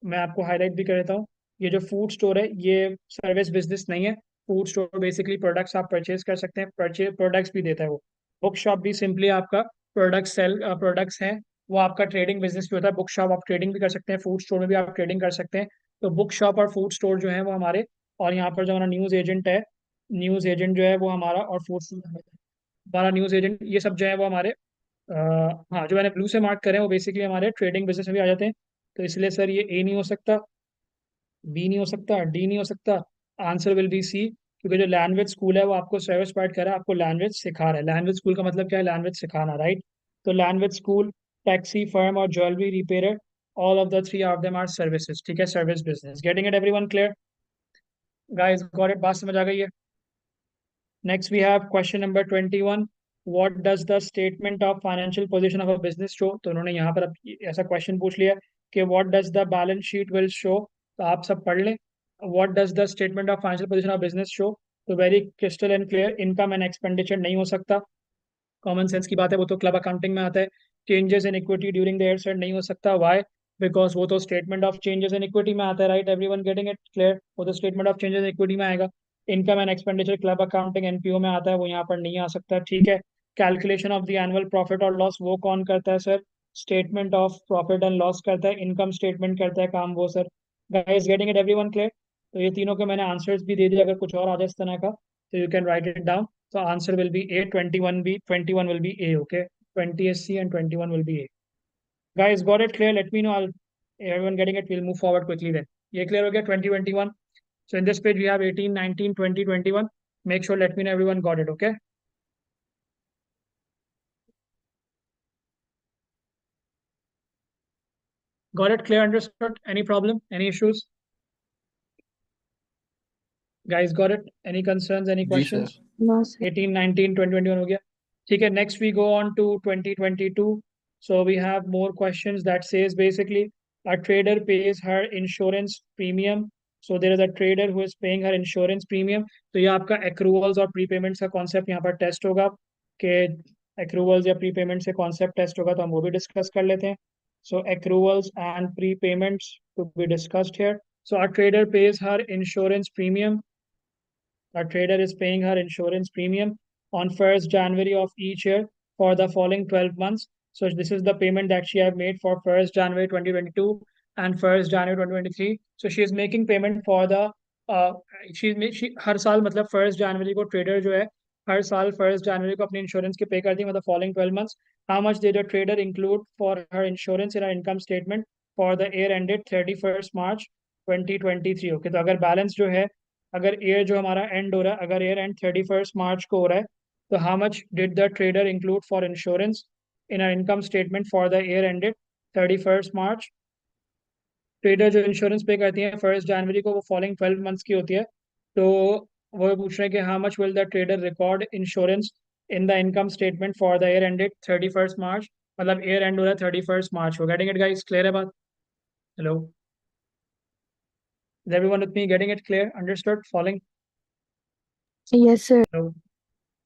मैं आपको हाईलाइट भी कर देता हूँ, ये जो फूड स्टोर है ये सर्विस बिजनेस नहीं है। फूड स्टोर बेसिकली प्रोडक्ट्स आप परचेज कर सकते हैं, प्रोडक्ट्स भी देता है वो। बुक शॉप भी सिंपली आपका प्रोडक्ट्स हैं, वो आपका ट्रेडिंग बिजनेस भी होता है। बुक शॉप आप ट्रेडिंग भी कर सकते हैं, फूड स्टोर में भी आप ट्रेडिंग कर सकते हैं। तो बुक शॉप और फूड स्टोर जो है वो हमारे, और यहाँ पर जो हमारा न्यूज़ एजेंट है, न्यूज़ एजेंट जो है वो हमारा, और फूड स्टोर हमारा न्यूज़ एजेंट, ये सब जो है वो हमारे हाँ, जो मैंने ब्लू से मार्क करे हैं वो बेसिकली हमारे ट्रेडिंग बिजनेस में भी आ जाते हैं। तो इसलिए सर ये ए नहीं हो सकता, बी नहीं हो सकता, डी नहीं हो सकता, आंसर विल बी सी। क्योंकि जो लैंग्वेज स्कूल है वो आपको सर्विस प्रोवाइड कर रहा है, आपको लैंग्वेज सिखा रहा है। लैंग्वेज स्कूल का मतलब क्या है, लैंग्वेज सिखाना, राइट? तो लैंग्वेज स्कूल, टैक्सी फर्म और jewellery repair, all of the three of them are services. ठीक है, service business. Getting it everyone, clear? Guys got it? बात समझ आ गई है? Next we have question number 21, what does the statement of financial position of a business show. तो उन्होंने यहाँ पर अब ऐसा क्वेश्चन पूछ लिया कि what does the balance sheet will show, तो आप सब पढ़ लें। What does the statement of financial position of business show, तो very crystal and clear, income and expenditure नहीं हो सकता, कॉमन सेंस की बात है, वो तो क्लब अकाउंटिंग में आता है। Changes in equity during the year sir नहीं हो सकता, वाई? बिकॉज वो तो statement of changes in equity में आता है, right? Everyone getting it clear? वो तो statement of changes in equity में आएगा। Income and expenditure club accounting NPO में आता है, वो यहाँ पर नहीं आ सकता, ठीक है। Calculation of the annual profit और लॉस वो कौन करता है sir? Statement of profit and loss करता है, इनकम स्टेटमेंट करता है काम वो sir. Guys getting it everyone clear? तो ये तीनों के मैंने आंसर्स भी दे दिए, अगर कुछ और आ जाए इस तरह का तो you can write it down. So answer will be A, 21 will be A, okay? 20 is C and 21 will be A. Guys, got it clear? Let me know. Everyone getting it? We'll move forward quickly then. ये clear हो गया 2021? So in this page we have 18, 19, 20, 21. Make sure, let me know everyone got it, okay? Got it clear, understood? Any problem? Any issues? Guys, got it? Any concerns? Any
जी sir.
questions?
No, sir.
18, 19, 20, 21 हो गया, ठीक है। Next we go on to 2022. So we have more questions that says basically a trader pays her insurance premium. So there is a trader who is paying her insurance premium. तो ये आपका accruals और prepayments का concept यहाँ पर test होगा कि accruals या prepayments से concept test होगा, तो हम वो भी discuss कर लेते हैं। So accruals and prepayments to be discussed here. So a trader pays her insurance premium. A trader is paying her insurance premium on 1st January of each year for the following 12 months. So this is the payment that she have made for 1st January 2022 and 1st January 2023. So she is making payment for the uh, she हर साल मतलब 1st January को trader जो है हर साल 1st January को अपनी insurance की pay करती है, मतलब following 12 months. How much did the trader include for her insurance in her income statement for the year ended 31st March 2023? Okay, तो अगर balance जो है, अगर ईयर जो हमारा एंड हो रहा है, अगर ईयर एंड 31st मार्च को हो रहा है, तो how much did the trader include for insurance in are income statement for the year ended 31st March? Trader जो इंश्योरेंस पे करती है 1st जनवरी को, वो फॉलोइंग 12 मंथ्स की होती है, तो वो पूछ रहे हैं कि how much will the trader record insurance in the income statement for the year ended 31st मार्च, मतलब ईयर एंड हो रहा है 31st मार्च को। Getting it guys? क्लियर है बात? Hello, is everyone with me? Getting it clear? Understood? Following?
Yes, sir.
Hello,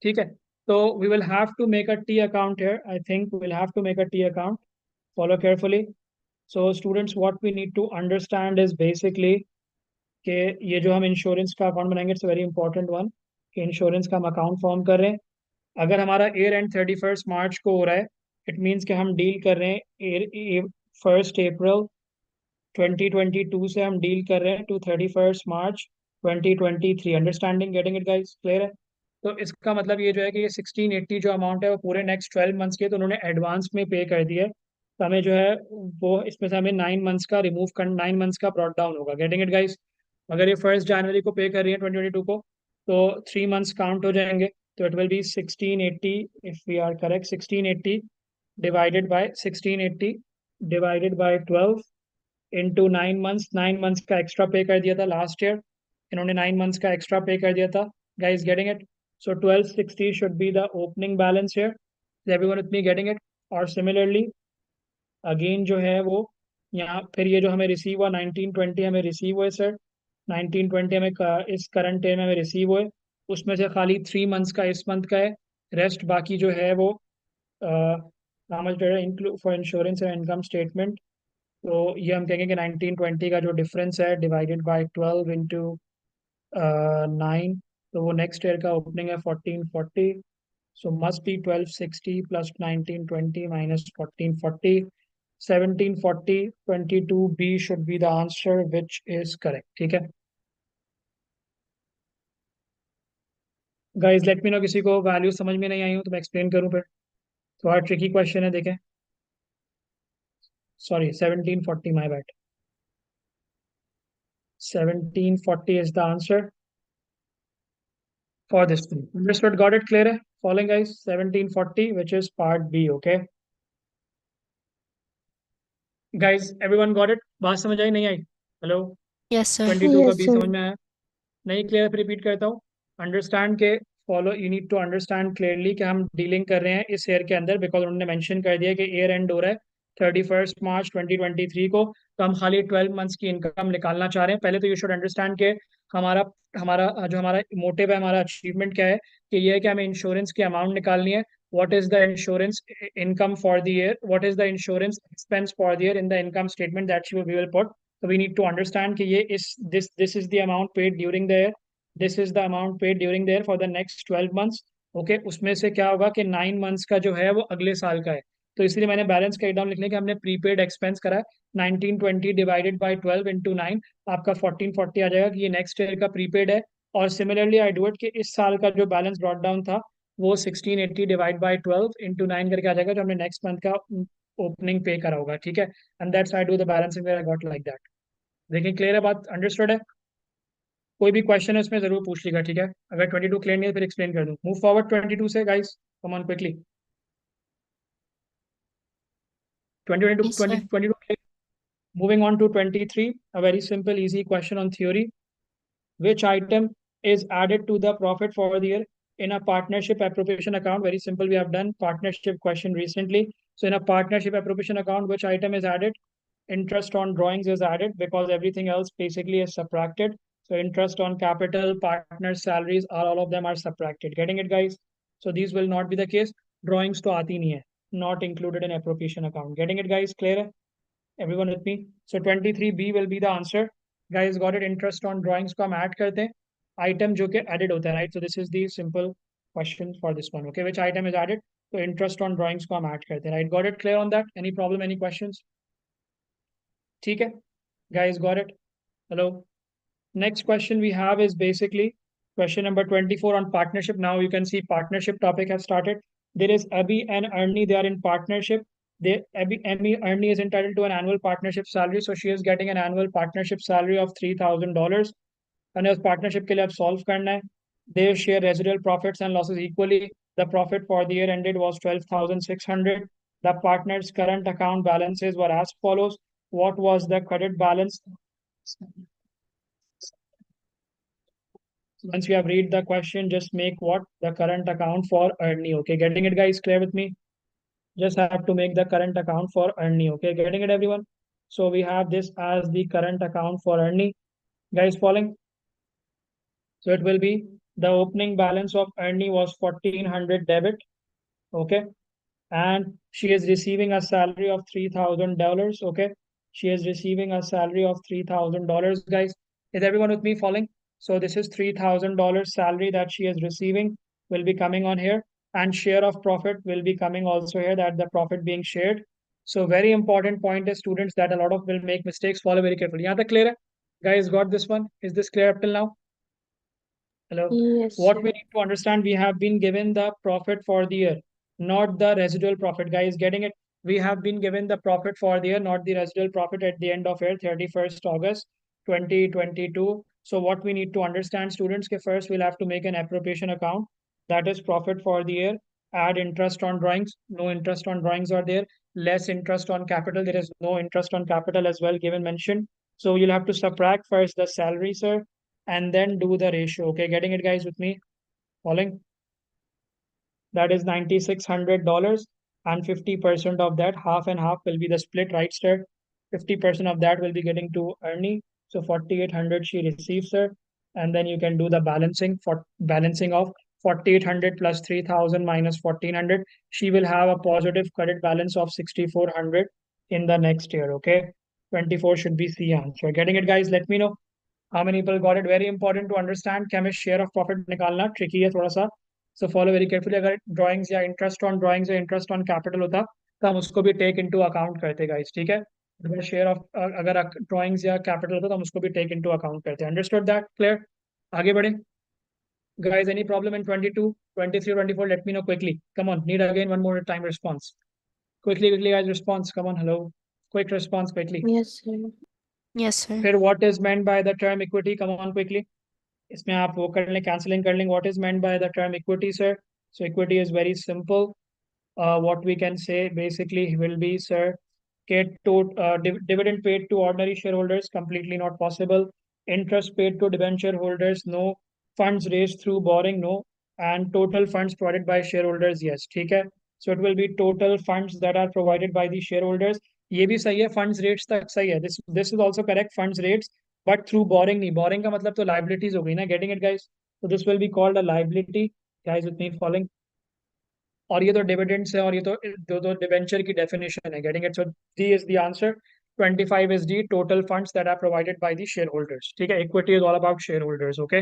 ठीक है। तो we will have to make a T account here. I think we will have to make a T account. Follow carefully. So students, what we need to understand is basically कि ये जो हम insurance का account बनाएंगे, it's very important one, कि insurance का हम account form कर रहे हैं। अगर हमारा ईयर एंड 31st मार्च को हो रहा है, इट मीन्स कि हम डील कर रहे हैं 1 अप्रैल 2022 से हम डील कर रहे हैं to 31st March 2023। Understanding? Getting it guys? Clear है? तो इसका मतलब ये जो है कि ये 1680 जो अमाउंट है वो पूरे नेक्स्ट 12 मंथ्स के, तो उन्होंने एडवांस में पे कर दिया है, तो हमें जो है वो इसमें से हमें 9 मंथ्स का रिमूव कर, 9 मंथ्स का ब्रॉट डाउन होगा। Getting it guys? अगर ये 1st जनवरी को पे कर रही है 2022 को, तो 3 मंथ्स काउंट हो जाएंगे, तो it will be 1680, if we are correct, 1680 divided by 12 into 9 months. 9 months का एक्स्ट्रा पे कर दिया था लास्ट ईयर, इन्होंने 9 मंथ्स का एक्स्ट्रा पे कर दिया था। Guys getting it? So 1260 should be the opening balance here. Is everyone with me? Getting it? और सिमिलरली अगेन जो है वो यहाँ फिर ये जो हमें रिसीव हुआ 1920 हमें रिसीव हुए सर, 1920 हमें इस करंट ईयर में हमें रिसीव हुए, उसमें से खाली 3 मंथ्स का इस मंथ का है, रेस्ट बाकी जो है वो how much data include for insurance and income statement. तो ये हम कहेंगे कि 1920 का जो डिफरेंस है डिवाइडेड बाय 12 इंटू 9, तो वो नेक्स्ट ईयर का ओपनिंग है 1440। सो must be 1260 plus 1920 minus 1440, 1740, 22B should be the answer which is correct, ठीक है। गाइस लेट मी नो किसी को वैल्यू समझ में नहीं आई हो तो मैं एक्सप्लेन करूं फिर, थोड़ा ट्रिकी क्वेश्चन है, देखें। Sorry 1740, my bad, 1740 is the answer for this thing. Understood? Got it? Clear है? Following guys, 1740, which is part B. Okay, guys, everyone got it? बात समझ आई नहीं आई? Hello,
Yes, sir.
22 का
Yes,
B
sir.
समझ में आया? नहीं क्लियर? फिर रिपीट करता हूँ। अंडरस्टैंड के follow, you need to understand clearly कि हम डीलिंग कर रहे हैं इस ईयर के अंदर, बिकॉज उन्होंने मेंशन कर दिया कि ईयर एंड हो रहा है 31st मार्च 2023 को, तो हम खाली 12 मंथ्स की इनकम निकालना चाह रहे हैं। पहले तो यू शुड अंडरस्टैंड के हमारा हमारा जो हमारा मोटिव है, हमारा अचीवमेंट क्या है कि ये है कि हमें इंश्योरेंस की अमाउंट निकालनी है. What is the insurance income for the year, what is the insurance expense for the year in the income statement that we will put. So we need to understand कि ये इस this is the amount paid during the year, this is the amount paid during the year for the next 12 months. Okay उसमें से क्या होगा कि 9 months का जो है वो अगले साल का है. तो इसलिए मैंने बैलेंस का डाउन लिखने कि हमने प्रीपेड एक्सपेंस करा है 1920 डिवाइडेड बाई 12 इंटू 9, आपका 1440 आ जाएगा कि ये नेक्स्ट ईयर का प्रीपेड है. और सिमिलरली आई डू इट कि इस साल का जो बैलेंस ब्रॉट डाउन था वो 1680 डिवाइड बाई 12 इंटू 9 करके आ जाएगा जो हमने नेक्स्ट मंथ का ओपनिंग पे करा होगा. ठीक है, and that's I do the balancing I got like that. देखिए क्लियर है बात, अंडरस्टूड है. कोई भी क्वेश्चन है उसमें जरूर पूछ लीजिएगा. ठीक है, अगर 22 क्लियर नहीं है फिर एक्सप्लेन कर दूं. मूव फॉरवर्ड 22 से guys, come on quickly. 22
Yes, sir.
22 clear. Moving on to 23, a very simple easy question on theory. Which item is added to the profit for the year in a partnership appropriation account? Very simple, we have done partnership question recently. So in a partnership appropriation account, which item is added? Interest on drawings is added because everything else basically is subtracted. So interest on capital, partner salaries, all of them are subtracted. Getting it, guys? So these will not be the case. Drawings to aati nahi hai, not included in appropriation account. Getting it, guys? Clear? Everyone with me? So 23B will be the answer. Guys got it? Interest on drawings को हम add करते हैं. Item जो कि added होता है, right? So this is the simple question for this one. Okay, which item is added? So interest on drawings को हम add करते हैं, right? Got it? Clear on that? Any problem? Any questions? ठीक है, guys got it? Hello. Next question we have is basically question number 24 on partnership. Now you can see partnership topic has started. There is Abby and Ernie. They are in partnership. Ernie is entitled to an annual partnership salary. So she is getting an annual partnership salary of $3,000. And as partnership के लिए अब solve करना है. They share residual profits and losses equally. The profit for the year ended was 12,600. The partners' current account balances were as follows. What was the credit balance? Once you have read the question, just make what? The current account for Ernie. Okay, getting it, guys? Clear with me? Just have to make the current account for Ernie. Okay, getting it, everyone? So we have this as the current account for Ernie. Guys, following? So it will be the opening balance of Ernie was 1400 debit. Okay, and she is receiving a salary of $3,000. Okay, she is receiving a salary of $3,000. Guys, is everyone with me following? So this is $3,000 salary that she is receiving will be coming on here, and share of profit will be coming also here, that the profit being shared. So very important point is students that a lot of will make mistakes. Follow very carefully. Yeah, the clear hai? Guys got this one? Is this clear up till now? Hello.
Yes,
What
sir.
we need to understand, we have been given the profit for the year, not the residual profit. Guys, getting it? We have been given the profit for the year, not the residual profit at the end of year, 31st August 2022. So what we need to understand, students, ke first we'll have to make an appropriation account. That is profit for the year. Add interest on drawings. No interest on drawings are there. Less interest on capital. There is no interest on capital as well given mentioned. So you'll have to subtract first the salary, sir, and then do the ratio. Okay, getting it, guys, with me? Following? That is $9,600, and 50% of that, half and half, will be the split, right, sir? 50% of that will be getting to Ernie. So 4,800 she receives, sir. And then you can do the balancing for balancing of 4,800 plus 3,000 minus 1,400. She will have a positive credit balance of 6,400 in the next year. Okay, 24 should be C answer. Getting it, guys? Let me know. How many people got it? Very important to understand कि हमें share of profit निकालना tricky है थोड़ा सा. So follow very carefully. अगर drawings या interest on drawings या interest on capital होता तो हम उसको भी take into account करते guys. ठीक है, अगर share of अगर drawings या capital होता तो हम उसको भी take into account करते. Understood that? Clear? आगे बढ़े guys. Any problem in 22, 23, 24? Let me know quickly. Come on, need again one more time response. Quickly guys, response. Come on, hello. Quick response quickly.
Yes, sir.
Yes, sir.
फिर what is meant by the term equity? Come on quickly. इसमें आप वो कर लें, cancelling कर लें. What is meant by the term equity, sir? So equity is very simple. What we can say basically will be, sir, dividend paid to ordinary shareholders, completely not possible. Interest paid to debenture holders, no. Funds raised through borrowing, no. And total funds provided by shareholders, yes. ठीक है, so it will be total funds that are provided by the shareholders. ये भी सही है, funds rates तक सही है. This is also correct, funds rates. But through boring नहीं, बोरिंग का मतलब तो लाइबिलिटीज हो गई ना, गेटिंग इट गाइस? तो this will be called a liability guys with me following. और ये तो डिविडेंड्स है, और ये तो दो डिबेंचर की डेफिनेशन है, getting it? So D is the answer. 25 is the total funds that are provided by the shareholders. ठीक है, equity is all about shareholders. Okay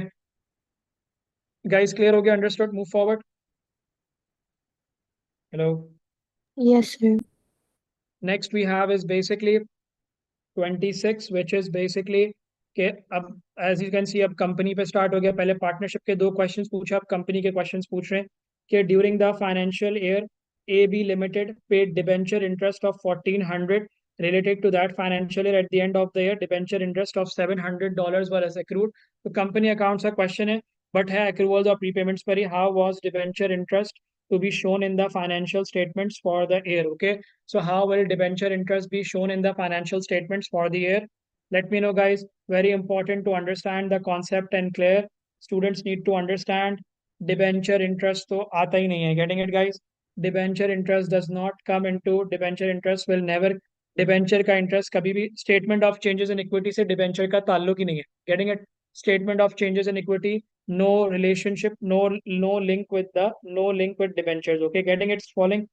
guys, clear हो गया? understood? move forward. Hello.
Yes, sir.
Next we have is basically 26, which is basically कि अब as you can see अब company पे start हो गया। पहले पार्टनरशिप के दो क्वेश्चंस पूछे, अब कंपनी के क्वेश्चंस पूछ रहे हैं कि during the financial year A B limited paid debenture interest of 1400 related to that financial year. At the end of the year, debenture interest of $700 was accrued. तो कंपनी अकाउंट्स का question है, but है accruals और prepayments पर ही। how was debenture interest to be shown in the financial statements for the year? Okay, so how will debenture interest be shown in the financial statements for the year? Let me know guys. Very important to understand the concept and clear. Students need to understand debenture interest तो आता ही नहीं है, getting it guys? debenture interest does not come into, debenture interest will never, debenture का interest कभी भी statement of changes in equity से debenture का ताल्लुक ही नहीं है, getting it? Statement of changes in equity, no relationship, no link with the, no link with debentures. Okay, getting it's following?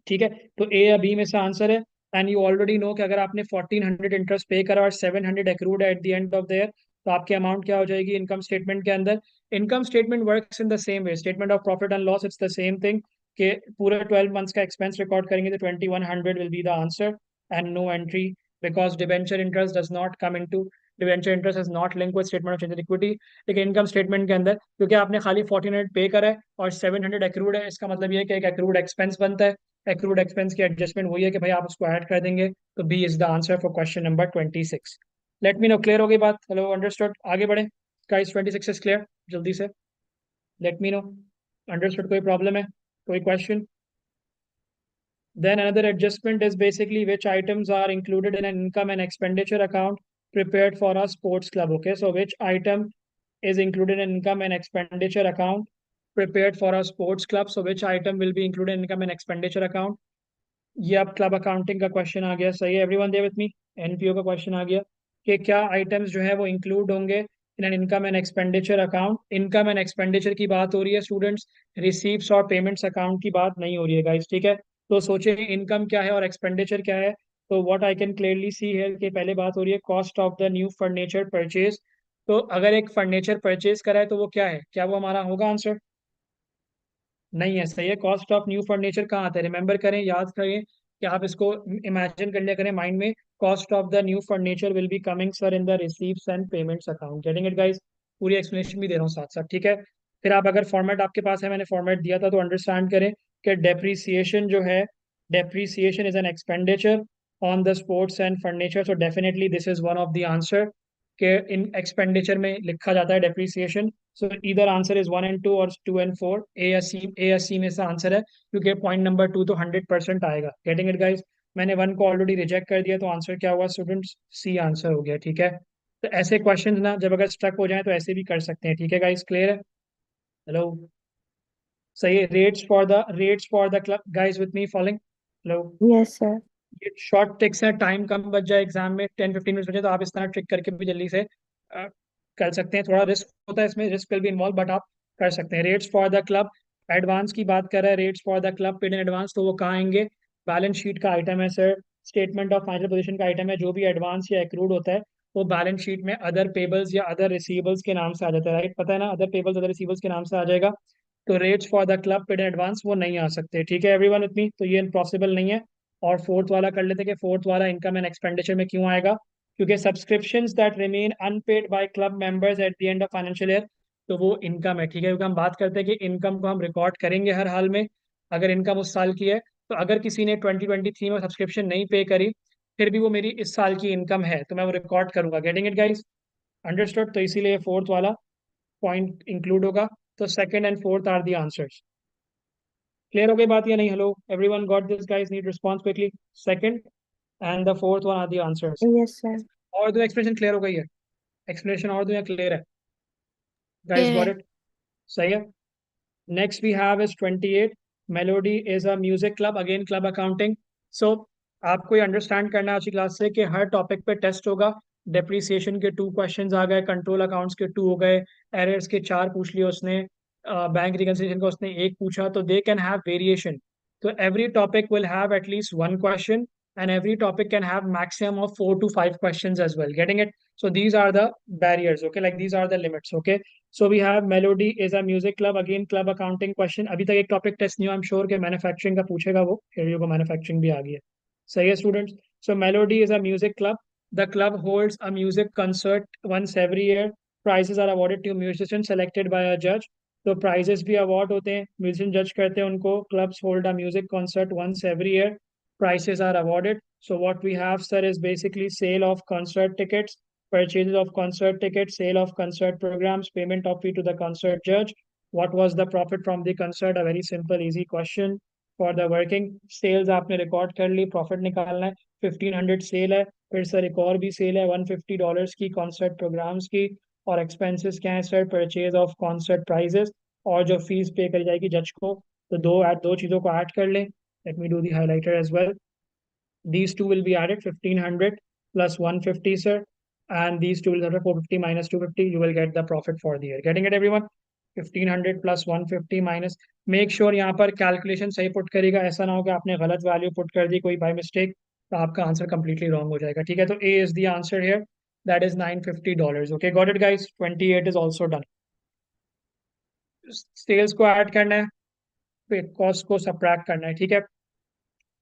ठीक है, तो ए या बी में से आंसर है। एंड यू ऑलरेडी नो कि अगर आपने 1400 इंटरेस्ट पे करा और 700 एक्रूड है eight the end of the year, तो आपकी अमाउंट क्या हो जाएगी इनकम स्टेटमेंट के अंदर? Income statement works in the same way, statement of profit and loss it's the same thing, कि पूरा 12 मंथ्स का एक्सपेंस रिकॉर्ड करेंगे तो 2100 will be the answer and no entry, because debenture interest does not come into, debenture interest is not link with statement of change in equity. लेकिन income statement के अंदर क्योंकि आपने खाली 1400 पे करा है और 700 एक्रूड है, इसका मतलब ये है कि एक एक्रूड एक्सपेंस बनता है। एक्रूड एक्सपेंस की एडजस्टमेंट वही है कि भाई आप उसको ऐड कर देंगे। तो B is the answer for question number 26। Let me know, clear हो गई बात? Hello, understood? आगे बढ़े गाइस, 26 इज क्लियर? जल्दी से लेट मी नो, अंडरस्टूड? कोई प्रॉब्लम है, कोई question? Then another adjustment is basically which items are included in an income and expenditure account prepared for a sports club. Okay, so which item is included in income and expenditure account prepared for a sports club? So which item will be included in income and expenditure account? ये अब club accounting का question आ गया, सही है? Everyone there with me? NPO का question आ गया कि क्या आइटम्स जो है वो इंक्लूड होंगे in an income and expenditure account. Income and expenditure की बात हो रही है स्टूडेंट्स, रिसीव्स और पेमेंट्स अकाउंट की बात नहीं हो रही है गाइस, ठीक है? तो सोचिए इनकम क्या है और एक्सपेंडिचर क्या है। तो व्हाट आई कैन क्लियरली सी है कि पहले बात हो रही है cost of the new furniture purchase. तो अगर एक फर्नीचर परचेज करा है तो वो क्या है, क्या वो हमारा होगा आंसर? नहीं है, सही है। कॉस्ट ऑफ न्यू फर्नीचर कहाँ आता है, रिमेंबर करें, याद करें कि आप इसको इमेजिन कर लिया करें माइंड में। Cost of the new furniture will be coming sir in the receives and payments account, getting it guys? पूरी एक्सप्लेनेशन भी दे रहा हूँ साथ साथ, ठीक है? फिर आप अगर फॉर्मेट आपके पास है, मैंने फॉर्मेट दिया था, तो अंडरस्टैंड करें कि डेप्रीसिएशन जो है, depreciation is an expenditure on the sports and furniture. So definitely this is one of the answer के इन एक्सपेंडिचर में लिखा जाता है डेप्रीसिएशन। सो इधर आंसर इज 1 and 2 और 2 and 4, ए या सी में से आंसर है, क्योंकि पॉइंट नंबर 2 तो 100% आएगा, गेटिंग इट गाइस? मैंने 1 को ऑलरेडी रिजेक्ट कर दिया, तो आंसर क्या हुआ स्टूडेंट्स? सी आंसर हो गया, ठीक है? तो ऐसे क्वेश्चन ना जब अगर स्टक हो जाए तो ऐसे भी कर सकते हैं, ठीक है गाइस? क्लियर है? हेलो, सही है? Rates for the club guys with me following? Hello,
Yes, sir.
ये शॉर्ट ट्रिक्स है, टाइम कम बच जाए एग्जाम में, 10-15 मिनट बचे, तो आप इस तरह ट्रिक करके भी जल्दी से कर सकते हैं। थोड़ा रिस्क होता है इसमें, risk will be involve, but आप कर सकते हैं। Rates for the club advance की बात कर रहा है, rates for the club paid in advance, तो वो कहाँ आएंगे? बैलेंस शीट का आइटम है sir, statement of final position का आइटम है। जो भी एडवांस या एक्रूड होता है वो बैलेंस शीट में अदर पेबल्स या अदर रिसीवेबल्स के नाम से आ जाता है, राइट? पता है ना, अदर पेबल्स अदर रिसीवेबल्स के नाम से आ जाएगा। तो rates for the club paid in advance वो नहीं आ सकते, ठीक है एवरीवन विथ मी? तो ये पॉसिबल नहीं है। और फोर्थ वाला कर लेते कि फोर्थ वाला इनकम एंड एक्सपेंडिचर में क्यों आएगा? क्योंकि subscriptions that remain unpaid by club members at the end of financial year, तो वो इनकम है, ठीक है? क्योंकि हम बात करते हैं कि इनकम को हम रिकॉर्ड करेंगे हर हाल में, अगर इनकम उस साल की है। तो अगर किसी ने 2023 में सब्सक्रिप्शन नहीं पे करी, फिर भी वो मेरी इस साल की इनकम है, तो मैं वो रिकॉर्ड करूंगा, गेटिंग इट गाइस? अंडरस्टूड? तो इसीलिए फोर्थ वाला पॉइंट इंक्लूड होगा। तो second and fourth are the answers. Clear हो गई बात या नहीं? Hello, everyone got this guys? Need response quickly? Second and the fourth one are the answers.
Yes, sir.
और दो एक्सप्लेनेशन क्लियर हो गई है? एक्सप्लेनेशन और दो या क्लियर है गाइस?
क्लियर
गॉट
है।
इट? सही है। Next we have is 28, Melody is a music club, again club accounting. सो आपको ये अंडरस्टैंड करना है अच्छी क्लास से कि हर टॉपिक पे टेस्ट होगा, डेप्रिसिएशन के 2 क्वेश्चंस आ गए, कंट्रोल अकाउंट्स के 2 हो गए, एरर्स के 4 पूछ लिए उसने, बैंक रिकंसिलिएशन का उसने 1 पूछा, तो दे कैन हैव वेरिएशन. तो every topic will have at least 1 question and every topic can have maximum of 4 to 5 questions as well. Getting it? So these are the barriers, okay? Like these are the limits, okay? So we have Melody is a music club. Again, club accounting question. अभी तक एक topic test नहीं हुआ. I'm sure कि manufacturing का पूछेगा वो. Here you go, manufacturing भी आ गई है. सही है students? So Melody is a music club. The club holds a music concert once every year. Prizes are awarded to musicians selected by a judge. तो prizes भी award होते हैं, musician judge करते हैं उनको. Clubs hold a music concert once every year. Prices are awarded. So what we have, sir, is basically sale of concert tickets, purchases of concert tickets, sale of concert programs, payment of fee to the concert judge. What was the profit from the concert? A very simple, easy question for the working. Sales आपने record कर ली, profit निकालना है. 1500 sale है, फिर sir एक और भी sale है $150 की concert programs की, और expenses क्या है sir? Purchase of concert prices, और जो fees pay करी जाएगी जज को. तो दो चीज़ों को ऐड कर लें. Let me do the highlighter as well. These two will be added, 1500 plus 150, sir. And these two will be 450 minus 250. You will get the profit for the year. Getting it, everyone? 1500 plus 150 minus. Make sure यहाँ पर calculation सही put करेगा. ऐसा ना हो कि आपने गलत value put कर दी कोई by mistake, तो आपका आंसर completely wrong हो जाएगा. ठीक है? तो A is the answer here. That is $950. Okay, got it, guys? 28 is also done. Sales को add करना है, फिर cost को subtract करना है. ठीक है?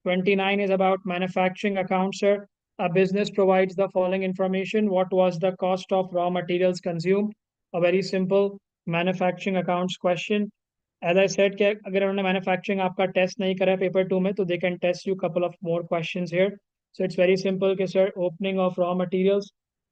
29 is about manufacturing accounts, sir. A business provides the following information. What was the cost of raw materials consumed? A very simple manufacturing accounts question. As I said, कि अगर उन्होंने manufacturing आपका test नहीं करा paper 2 में, तो they can test you couple of more questions here. So it's very simple कि sir, opening of raw materials,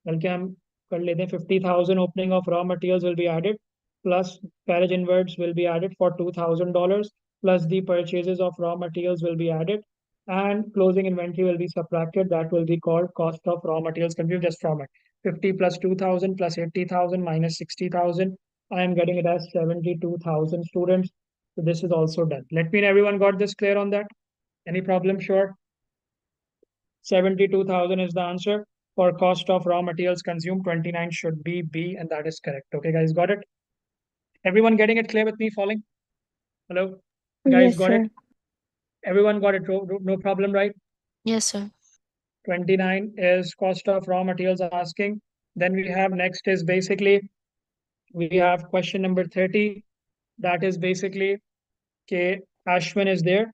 बल्कि हम कर लेते हैं 50,000 opening of raw materials will be added, plus carriage inwards will be added for $2,000, plus the purchases of raw materials will be added, and closing inventory will be subtracted. That will be called cost of raw materials consumed. Just from it, 50 plus 2000 plus 80,000 minus 60,000. I am getting it as 72,000, students. So this is also done. Let me know everyone got this clear on that. Any problem? Sure. 72,000 is the answer for cost of raw materials consumed. 29 should be B, and that is correct. Okay, guys, got it? Everyone getting it clear with me? Falling? Hello? Guys,
Yes,
got it?
sir.
Everyone got it? No problem, right?
Yes, sir.
29 is cost of raw materials asking. Then we have next is basically, we have question number 30. That is basically, okay, Ashwin is there.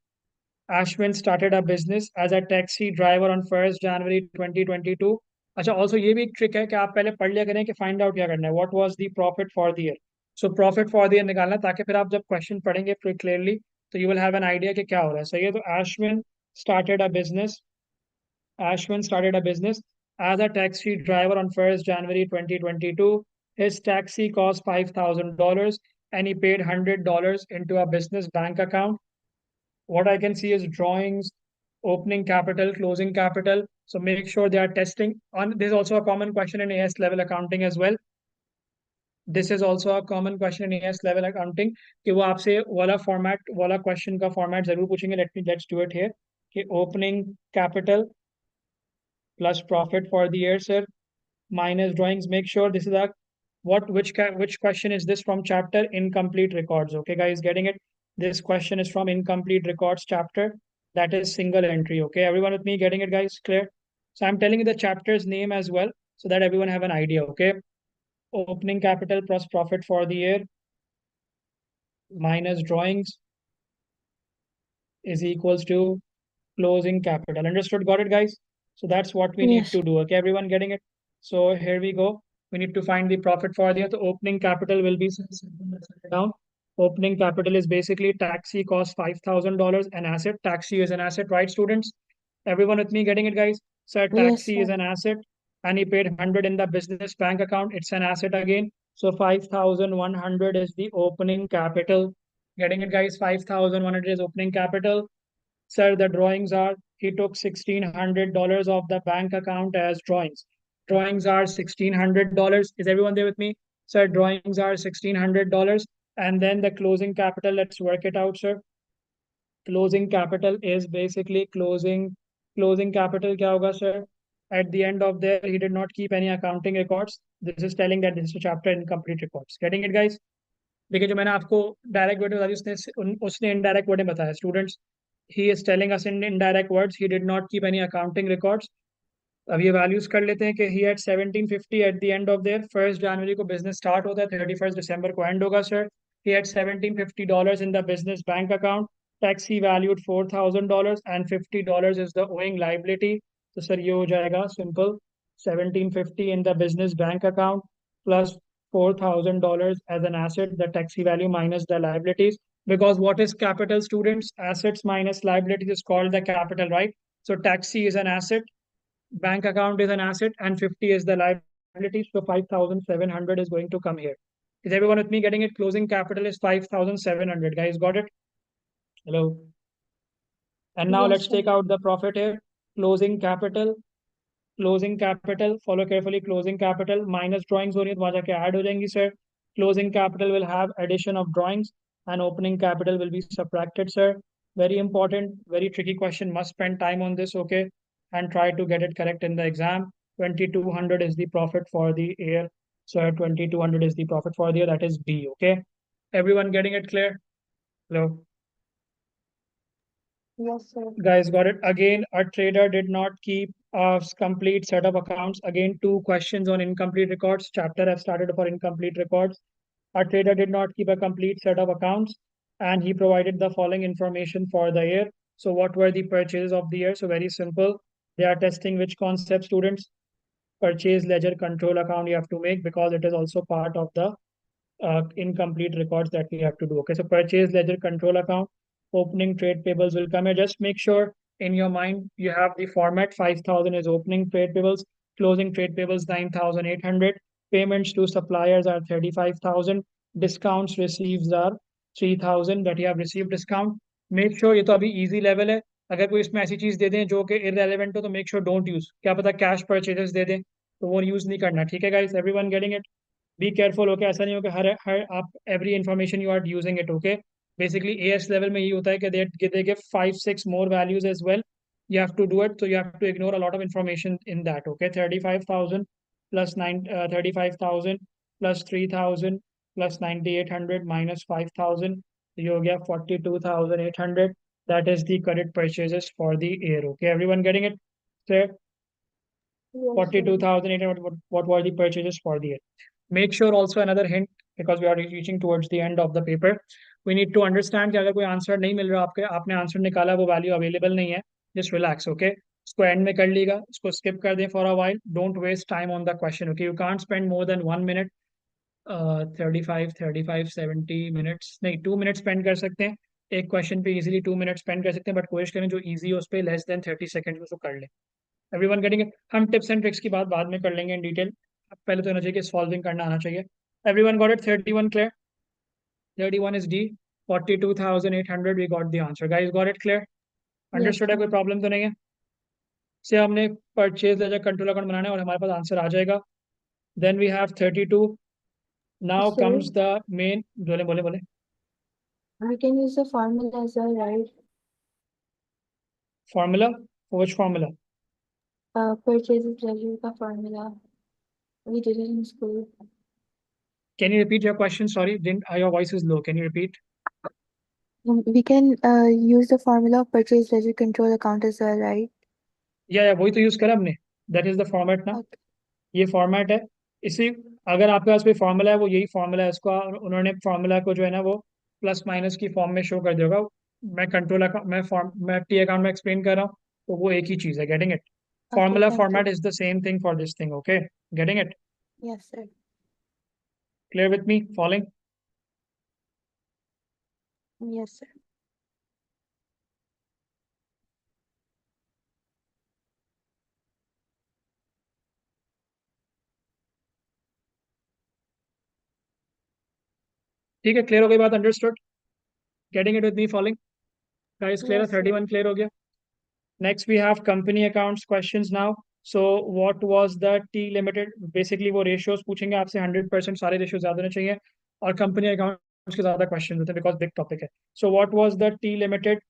Ashwin started a business as a taxi driver on 1st January 2022. अच्छा, also ये भी एक trick है कि आप पहले पढ़ लिया करें कि find out क्या करना है. What was the profit for the year? So profit for the year निकालना, ताकि फिर आप जब question पढ़ेंगे फिर clearly, तो you will have an idea कि क्या हो रहा है. सही है? तो Ashwin started a business. Ashwin started a business as a taxi driver on 1st January 2022. His taxi cost $5,000 and he paid $100 into a business bank account. What I can see is drawings, opening capital, closing capital. So make sure they are testing on. This is also a common question in AS level accounting as well. This is also a common question in AS level accounting कि वो आपसे वाला format, वाला question का format जरूर पूछेंगे. Let's do it here. कि opening capital plus profit for the year, sir, minus drawings. Make sure this is a which question is this from chapter incomplete records. Okay, guys, getting it? This question is from incomplete records chapter. That is single entry. Okay, everyone with me? Getting it, guys? Clear? So I'm telling you the chapter's name as well, so that everyone have an idea. Okay, opening capital plus profit for the year minus drawings is equals to closing capital. Understood? Got it, guys? So that's what we need
Yes.
to do. Okay, everyone getting it? So here we go. We need to find the profit for the year. The opening capital will be down. Opening capital is basically taxi cost $5,000. An asset. Taxi is an asset, right, students? Everyone with me getting it, guys? Sir,
Yes,
taxi is
sir.
an asset, and he paid 100 in the business bank account. It's an asset again. So 5,100 is the opening capital. Getting it, guys? 5,100 is opening capital. Sir, the drawings are, he took $1,600 of the bank account as drawings. Drawings are $1,600. Is everyone there with me? Sir, drawings are $1,600. And then the closing capital, let's work it out, sir. Closing capital is basically closing capital क्या होगा, sir? at the end of there he did not keep any accounting records. This is telling that this is a chapter incomplete records. Getting it, guys? देखिए जो मैंने आपको direct word बता दी उसने indirect word में बताया students. He is telling us in indirect words he did not keep any accounting records. अब ये वैल्यूज कर लेते हैं कि he at 1750 at the end of there. 1 जनवरी को बिजनेस स्टार्ट होता है, 31 दिसंबर को एंड होगा sir. He at $1750 in the business bank account. Tax he valued $4000 and $50 is the owing liability. तो सर ये हो जाएगा simple 1750 in the business bank account plus $4000 as an asset, the taxi value minus the liabilities. Because what is capital, students? Assets minus liabilities is called the capital, right? So taxi is an asset, bank account is an asset, and 50 is the liability. So 5,700 is going to come here. Is everyone with me getting it? Closing capital is 5,700. Guys, got it? Hello. And now
Yes,
let's
sir.
take out the profit here. Closing capital. Closing capital, follow carefully. Closing capital minus drawings हो रही है तो वहाँ जाके add हो जाएंगी sir. Closing capital will have addition of drawings and opening capital will be subtracted, sir. Very important, very tricky question. Must spend time on this, okay? And try to get it correct in the exam. 2200 is the profit for the year, sir. 2200 is the profit for the year. That is B, okay? Everyone getting it clear? Hello.
Yes, sir.
Guys, got it? Again, a trader did not keep a complete set of accounts. Again, 2 questions on incomplete records. Chapter I've started for incomplete records. A trader did not keep a complete set of accounts and he provided the following information for the year. So what were the purchases of the year? So very simple. They are testing which concept, students? Purchase ledger control account you have to make because it is also part of the incomplete records that we have to do. Okay, so purchase ledger control account, opening trade payables will come here. Just make sure in your mind you have the format. 5,000 is opening trade payables, closing trade payables 9,800, payments to suppliers are 35,000, discounts received are 3,000 that you have received discount. Make sure ये तो अभी easy level है. अगर कोई इसमें ऐसी चीज दे दें जो कि irrelevant हो तो make sure don't use. क्या पता cash purchases दे दें तो वो यूज नहीं करना. ठीक है guys, everyone getting it? Be careful. Okay, ऐसा नहीं हो कि हर आप every information you are using it. Okay, basically AS level में ये होता है कि they give 5-6 more values as well. You have to do it, so you have to ignore a lot of information in that. Okay, 35,000 plus 35,000 plus 3,000 plus 9,800 minus 5,000, so you get 42,800. That is the credit purchases for the year. Okay, everyone getting it? Clear?
Yes, sir.
42,800. What were the purchases for the year? Make sure also another hint, because we are reaching towards the end of the paper, we need to understand कि अगर कोई answer नहीं मिल रहा आपने answer निकाला वो value available नहीं है, just relax. Okay, इसको एंड में कर लीजिएगा, इसको skip कर दें for a while. Don't waste time on the question. Okay, you can't spend more than 1 minute. 35 70 minutes नहीं, 2 minutes spend कर सकते हैं एक क्वेश्चन पे. इजीली 2 minutes spend कर सकते हैं, बट कोशिश करें जो इजी हो उस पर लेस देन 30 seconds में उसको कर लें. Everyone getting it? हम टिप्स एंड ट्रिक्स की बात बाद में कर लेंगे इन डिटेल. पहले तो होना चाहिए कि सॉल्विंग करना आना चाहिए. Everyone got it? 31 clear? 31 is D. 42,800 we got the answer. Guys, got it clear? Understood? है? कोई प्रॉब्लम तो नहीं है? से हमने परचेज लेजर कंट्रोल अकाउंट बनाना है और हमारे पास आंसर आ जाएगा. Then we have 32. Now
Sir,
comes the main. बोले बोले बोले.
we can use the formula as well, right?
Formula? Which formula?
Purchases ledger का formula. We did it in school.
Can you repeat your question? Sorry, didn't your voice is low. Can you repeat?
We can use the formula of purchase ledger control account as well, right?
या वही तो use करा हमने. That is the format ना.
Okay.
ये format है. इसी अगर आपके पास कोई फॉर्मूला है वो यही फॉर्मूला है. इसको उन्होंने फॉर्मूला को जो है ना वो प्लस माइनस की फॉर्म में शो कर देगा. मैं कंट्रोल अकाउंट मैं टी अकाउंट में एक्सप्लेन कर रहा हूँ तो वो एक ही चीज है. Getting it?
Okay,
formula
thank
format
you.
Is the same thing for this thing. Okay, getting it?
Yes, sir.
Clear with me? Following?
Yes, sir.
ठीक है, क्लियर हो गई बात? Understood? Getting it with me? Following? Guys clear?
Yes, sir.
31 clear हो गया? Next, we have company accounts questions now. So, what was the T limited? Basically, वो ratios पूछेंगे आपसे. 100% सारे ratios याद होने चाहिए और company accounts के ज़्यादा questions होते हैं because big topic है. So, what was the T limited?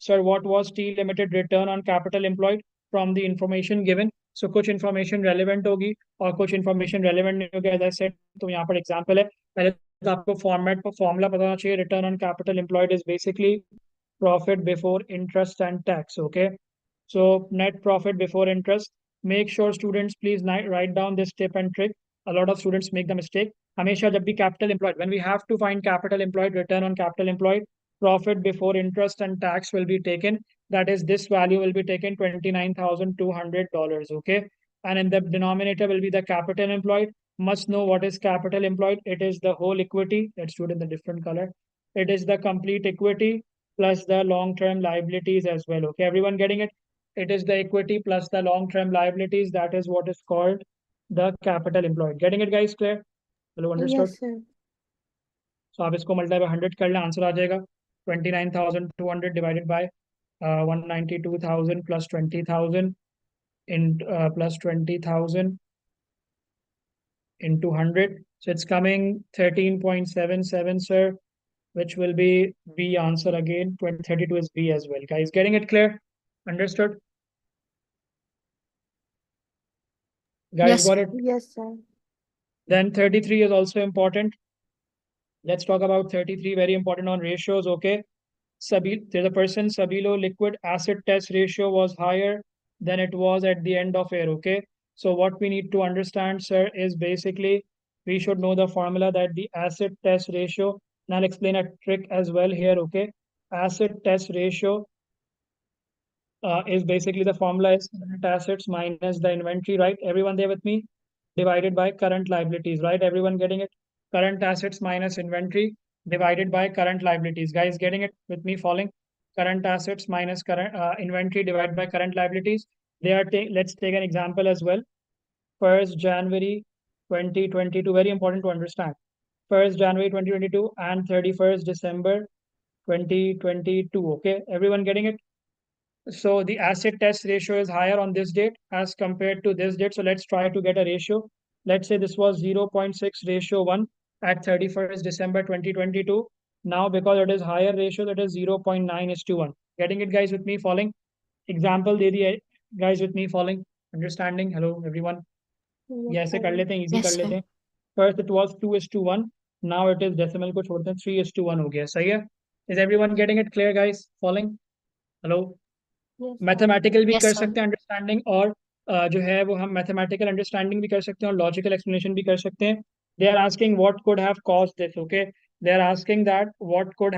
Sir, what was T limited return on capital employed from the information given? सो कुछ इन्फॉर्मेशन रेलिवेंट होगी और कुछ इन्फॉर्मेशन रेलिवेंट नहीं होगी, एज आई सेड। तो यहाँ पर एग्जांपल है, पहले तो आपको फॉर्मूला पता होना चाहिए। Return on capital employed is basically profit before interest and tax. Okay, so net profit before interest. Make sure students please write down this tip and trick. A lot of students make the mistake. हमेशा जब भी capital employed, when we have to find capital employed, return on capital employed, profit before interest and tax will be taken. That is, this value will be taken $29,200. Okay, and in the denominator will be the capital employed. Must know what is capital employed. It is the whole equity. Let's do it in the different color. It is the complete equity plus the long-term liabilities as well. Okay, everyone getting it? It is the equity plus the long-term liabilities. That is what is called the capital employed. Getting it, guys? Clear? Hello, understood?
Yes, sir.
So आप इसको multiply by 100 कर लें, answer आ जाएगा 29,200 divided by 192,000 plus 20,000 in plus 20,000 into 100. So it's coming 13.77, sir, which will be B answer again. 2032 is B as well. Guys, getting it clear? Understood? Guys,
Yes,
got
sir.
it?
Yes, sir.
Then 33 is also important. Let's talk about 33, very important on ratios. Okay. There's a person, Sabilo liquid acid test ratio was higher than it was at the end of year. Okay. So what we need to understand, sir, is basically we should know the formula that the acid test ratio, and I'll explain a trick as well here. Okay. Acid test ratio is basically the formula is current assets minus the inventory, right? Everyone there with me? Divided by current liabilities, right? Everyone getting it? Current assets minus inventory divided by current liabilities. Guys, getting it with me? Following current assets minus current inventory divided by current liabilities. Let's take an example as well. 1st January 2022, very important to understand. 1st January 2022 and 31st December 2022. Okay, everyone getting it? So the acid test ratio is higher on this date as compared to this date. So let's try to get a ratio. Let's say this was 0.6 ratio 1 at 31st December 2022. Now because it is higher ratio, that is 0.9 is to 1. Getting it, guys, with me? Following? Example दे दिए guys with me? Following? Understanding? Hello everyone.
Yes,
ये ऐसे कर
sir.
लेते हैं, easy
Yes,
कर लेते
sir.
हैं. First it was 2 is to 1. Now it is decimal को छोड़ते हैं, 3 is to 1 हो गया. सही है? Is everyone getting it clear, guys? Following? Hello?
Yes, sir.
Mathematical भी
Yes,
कर
sir.
सकते हैं अंडरस्टैंडिंग, और जो है वो हम मैथमेटिकल अंडरस्टैंडिंग भी कर सकते हैं और लॉजिकल एक्सप्लेनेशन भी कर सकते हैं. They are asking what could have caused this. Okay, they are asking that what could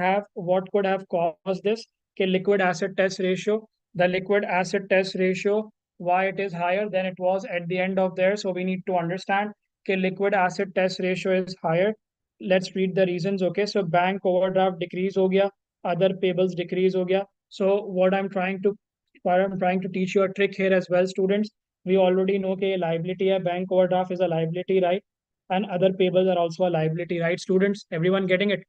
have caused this, कि liquid acid test ratio, the liquid acid test ratio, why it is higher than it was at the end of there. So we need to understand कि liquid acid test ratio is higher. Let's read the reasons. Okay, so bank overdraft decrease हो गया, other payables decrease हो गया. So what I'm trying to teach you a trick here as well, students. We already know कि liability है, bank overdraft is a liability, right? And other payables are also a liability, right, students? Everyone getting it?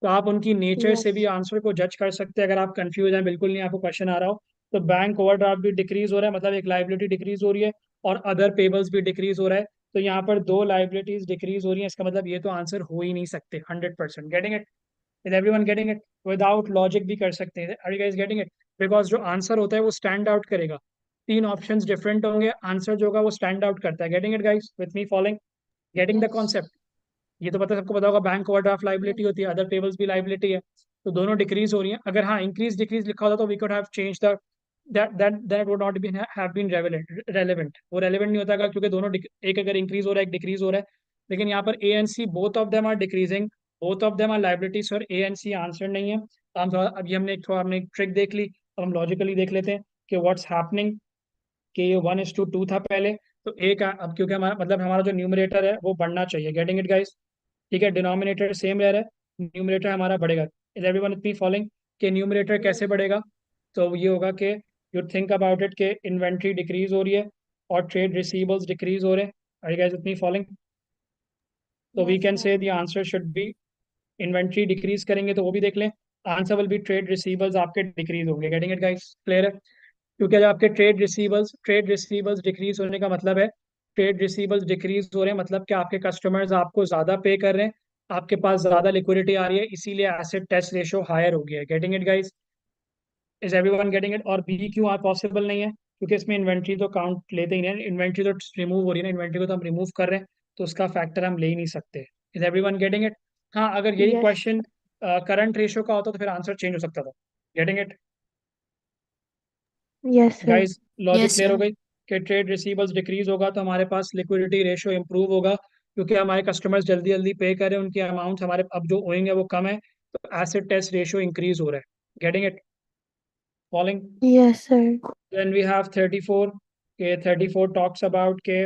तो आप उनकी nature से भी
Yes.
Answer को जज कर सकते हैं. अगर आप कंफ्यूज हैं, बिल्कुल नहीं आपको क्वेश्चन आ रहा हो, तो बैंक ओवरड्राफ्ट भी डिक्रीज हो रहा है, मतलब एक लाइबिलिटी डिक्रीज हो रही है, और अदर पेबल्स भी डिक्रीज हो रहा है. तो यहाँ पर दो लाइबिलिटीज डिक्रीज हो रही है, इसका मतलब ये तो आंसर हो ही नहीं सकते 100%. Getting it? Is everyone getting it? Without logic भी कर सकते हैं. Are you guys getting it? Because जो आंसर होता है वो स्टैंड आउट करेगा. तीन ऑप्शंस डिफरेंट होंगे, आंसर जो होगा वो स्टैंड आउट करता है. Getting it, guys, with me? Following? Getting the
Yes.
Concept? ये तो पता, सबको पता होगा, बैंक ओवरड्राफ्ट लाइबिलिटी
Yes.
होती है, अदर पेबल्स भी लाइबिलिटी है. तो दोनों डिक्रीज हो रही हैं. अगर हाँ इंक्रीज डिक्रीज लिखा होता तो we could have change the that would not been have been relevant. वो रेलेवेंट नहीं होता, क्योंकि दोनों एक अगर इंक्रीज हो रहा है, एक डिक्रीज हो रहा है. लेकिन यहाँ पर A and C both of them are decreasing, both of them are liabilities, और ए एंड सी आंसर नहीं है. तो हम थोड़ा, अभी हमने एक ट्रिक देख ली, अब हम लॉजिकली देख लेते हैं कि व्हाट्स हैपनिंग, कि ये 1:2 था पहले, तो एक अब क्योंकि हमारा मतलब हमारा जो न्यूमरेटर है वो बढ़ना चाहिए. Getting it, guys? ठीक है, डिनोमिनेटर सेम रह रहा है, न्यूमरेटर हमारा बढ़ेगा. Is everyone with me? Following? कि न्यूमरेटर कैसे
Yes.
बढ़ेगा? तो ये होगा कि यू थिंक अबाउट इट, कि इन्वेंट्री डिक्रीज हो रही है और ट्रेड रिसीवेबल्स डिक्रीज हो रहे हैं. Are you guys with me? Following? तो we
Yes,
can
sir.
Say the answer should be, inventory decrease करेंगे तो वो भी देख लें, answer will be trade receivables आपके डिक्रीज होंगे. Getting it, guys? क्लियर है? क्योंकि जब आपके ट्रेड रिसीवेबल्स डिक्रीज होने का मतलब है, ट्रेड रिसीवेबल्स डिक्रीज हो रहे हैं मतलब कि आपके कस्टमर्स आपको ज्यादा पे कर रहे हैं, आपके पास ज्यादा लिक्विडिटी आ रही है, इसीलिए एसेट टेस्ट रेशियो हायर हो गया है. Getting it, guys? Is everyone getting it? और बी क्यों पॉसिबल नहीं है? क्योंकि इसमें इन्वेंट्री तो काउंट लेते ही नहीं, इन्वेंट्री तो रिमूव हो रही है ना, इन्वेंट्री को तो हम रिमूव कर रहे हैं, तो उसका फैक्टर हम ले ही नहीं सकते। Is everyone getting it? हाँ, अगर यही
Yes.
क्वेश्चन करंट रेशियो का होता तो फिर आंसर चेंज हो सकता था। Getting it
Yes, sir.
Guys? Logic
Yes,
clear हो
sir.
गई कि ट्रेड रिसीवेबल्स डिक्रीज होगा तो हमारे पास लिक्विडिटी रेशियो इंप्रूव होगा, क्योंकि हमारे कस्टमर्स जल्दी जल्दी पे करें, उनके अमाउंट हमारे अब जो ओइंग है वो कम है, तो एसिड टेस्ट रेशियो इंक्रीज हो रहा है। Getting it? Following?
Yes, sir.
Then we have 34. Okay, 34 talks about के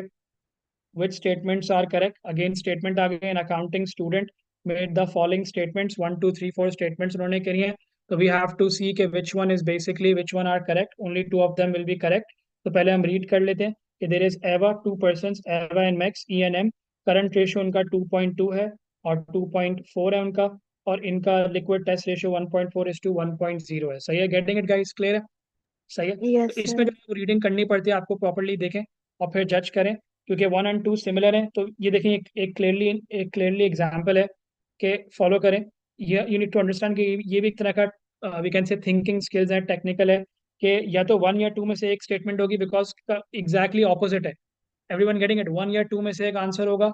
which statements are correct. Again, statement आ गए, an accounting student made the following statements, 1 2 3 4 statements उन्होंने करी हैं, तो we have to see कि which one is basically which one are correct. Only two of them will be correct. तो पहले हम read कर लेते हैं कि there is EVA, two persons, EVA and Max, E&M. Current ratio उनका 2.2 है और 2.4 है उनका, और इनका liquid test ratio 1.4:1.0 है। सही है? Getting it guys? Clear है? सही है? तो
Yes,
इसमें
sir.
जो रीडिंग करनी पड़ती है आपको प्रॉपरली देखें और फिर जज करें, क्योंकि 1 और 2 सिमिलर हैं। तो ये देखें, एक क्लियरली एग्जांपल है कि फॉलो करें। ये यू नीड टू अंडरस्टैंड कि ये भी एक तरह का we can say thinking skills है, टेक्निकल है, कि या तो 1 या 2 में से एक स्टेटमेंट होगी, बिकॉज एग्जैक्टली ऑपोजिट है। Everyone getting it? 1 या 2 में से एक आंसर होगा,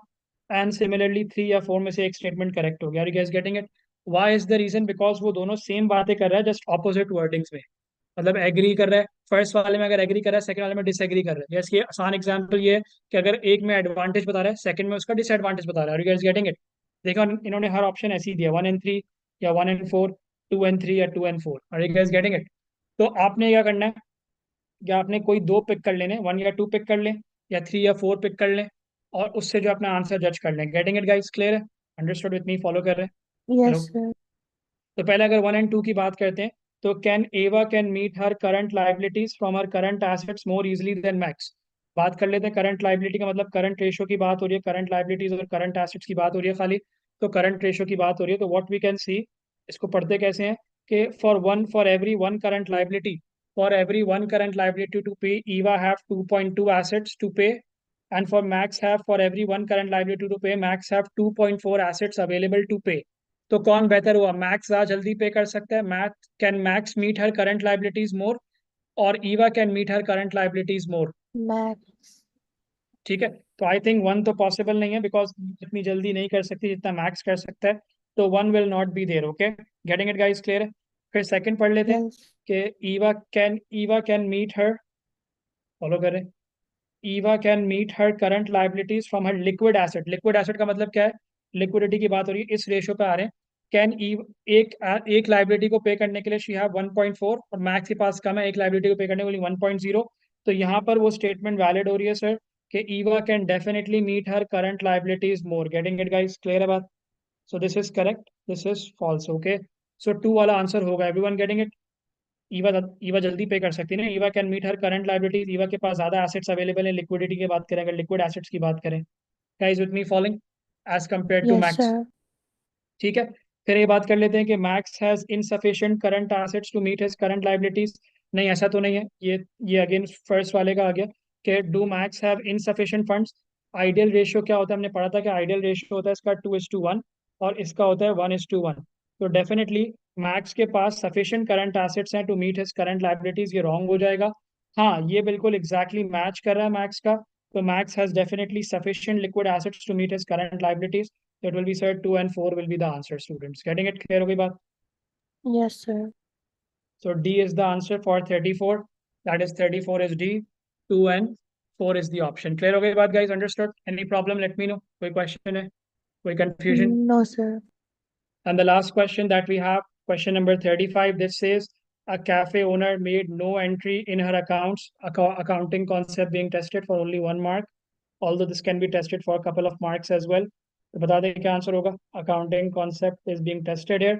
एंड सिमिलरली 3 या 4 में से एक स्टेटमेंट करेक्ट होगी। Are you guys getting it? Why is the reason? Because वो दोनों सेम बातें कर रहा है, जस्ट ऑपोजिट वर्डिंग्स में। मतलब एग्री कर रहा है, फर्स्ट वाले में अगर एग्री कर रहा है, सेकंड वाले में डिसएग्री कर रहा है। जैसे कि आसान एग्जांपल ये है कि अगर एक में एडवांटेज बता रहा है, सेकंड में उसका डिसएडवांटेज बता रहा है। Are you guys getting it? देखो, इन्होंने हर ऑप्शन ऐसे ही दिया, 1 and 3 या 1 and 4, 2 and 3 या 2 and 4। Are you guys getting it? तो आपने क्या करना है, या आपने कोई दो पिक कर लेने, 1 या 2 पिक कर लें, या 3 या 4 पिक कर लें, और उससे जो अपना आंसर जज कर लें। Getting it guys? क्लियर है? Understood with me? फॉलो कर रहे हैं? हेलो?
Yes, sir.
तो पहले अगर 1 and 2 की बात करते हैं, तो can Ava can meet her current liabilities from her current assets more easily than Max. बात कर लेते हैं करंट लाइबिलिटी का, मतलब करंट रेशो की बात हो रही है, करंट लाइबिलिटीज और करंट एसेट्स की बात हो रही है खाली, तो करंट रेशो की बात हो रही है। तो व्हाट वी कैन सी, इसको पढ़ते कैसे हैं कि for every one current liability, for every one current liability to pay, Ava have 2.2 assets to pay, and for max have, for every one current liability to pay, max have 2.4 assets available to pay। तो कौन बेहतर हुआ? Max ज़्यादा जल्दी पे कर सकता है, Max meet her current liabilities more, और Eva can meet her current liabilities more.
Max.
ठीक है? तो आई थिंक 1 तो पॉसिबल नहीं है, बिकॉज इतनी जल्दी नहीं कर सकती जितना मैक्स कर सकता है, तो 1 will not be there. Okay, getting it guys? Clear है? फिर सेकंड पढ़ लेते हैं
Yes.
कि Eva can meet her, follow करें, Eva can meet her current liabilities from her liquid asset. Liquid asset का मतलब क्या है? लिक्विडिटी की बात हो रही है, इस रेशो पे आ रहे हैं। कैन ईव एक लाइबिलिटी को पे करने के लिए शी हैव 1.4, और मैक्स के पास कम है एक लाइबिलिटी को पे करने के लिए 1.0। तो यहाँ पर वो स्टेटमेंट वैलिड हो रही है सर, कि Eva can definitely meet her current liabilities more. Getting it guys? Clear है बात? So this is correct, this is false. Okay, so 2 वाला आंसर होगा। Everyone getting it? Eva Eva जल्दी पे कर सकती है ना, Eva can meet her current liabilities, Eva के पास ज्यादा एसेट्स अवेलेबल है। लिक्विडिटी की बात करें, अगर लिक्विड एसेट्स की बात करें, guys with me following, as compare to
Yes,
Max.
sir.
ठीक है? फिर ये बात कर लेते हैं कि Max has insufficient current assets to meet his current liabilities. नहीं, ऐसा तो नहीं है। ये अगेन फर्स्ट वाले का आ गया कि do max have insufficient funds. Ideal ratio क्या होता है? हमने पढ़ा था कि आइडियल रेशियो होता है इसका 2:1, और इसका होता है 1:1। तो डेफिनेटली मैक्स के पास सफिशिएंट करंट एसेट्स हैं to meet his current liabilities. ये रॉन्ग हो जाएगा। हाँ, ये बिल्कुल एग्जैक्टली मैच कर रहा है मैक्स का। तो max has definitely sufficient liquid assets to meet his current liabilities. So it will be said 2 and 4 will be the answer, students. Getting it? Clear हो गई बात?
Yes, sir.
So D is the answer for 34. That is 34 is D. 2 and 4 is the option. Clear हो गई बात guys? Understood? Any problem? Let me know. कोई question है? कोई confusion?
No, sir.
And the last question that we have, question number 35, this says a cafe owner made no entry in her accounts, accounting concept being tested for only 1 mark, although this can be tested for a couple of marks as well. तो बता दें क्या answer होगा? Accounting concept is being tested here.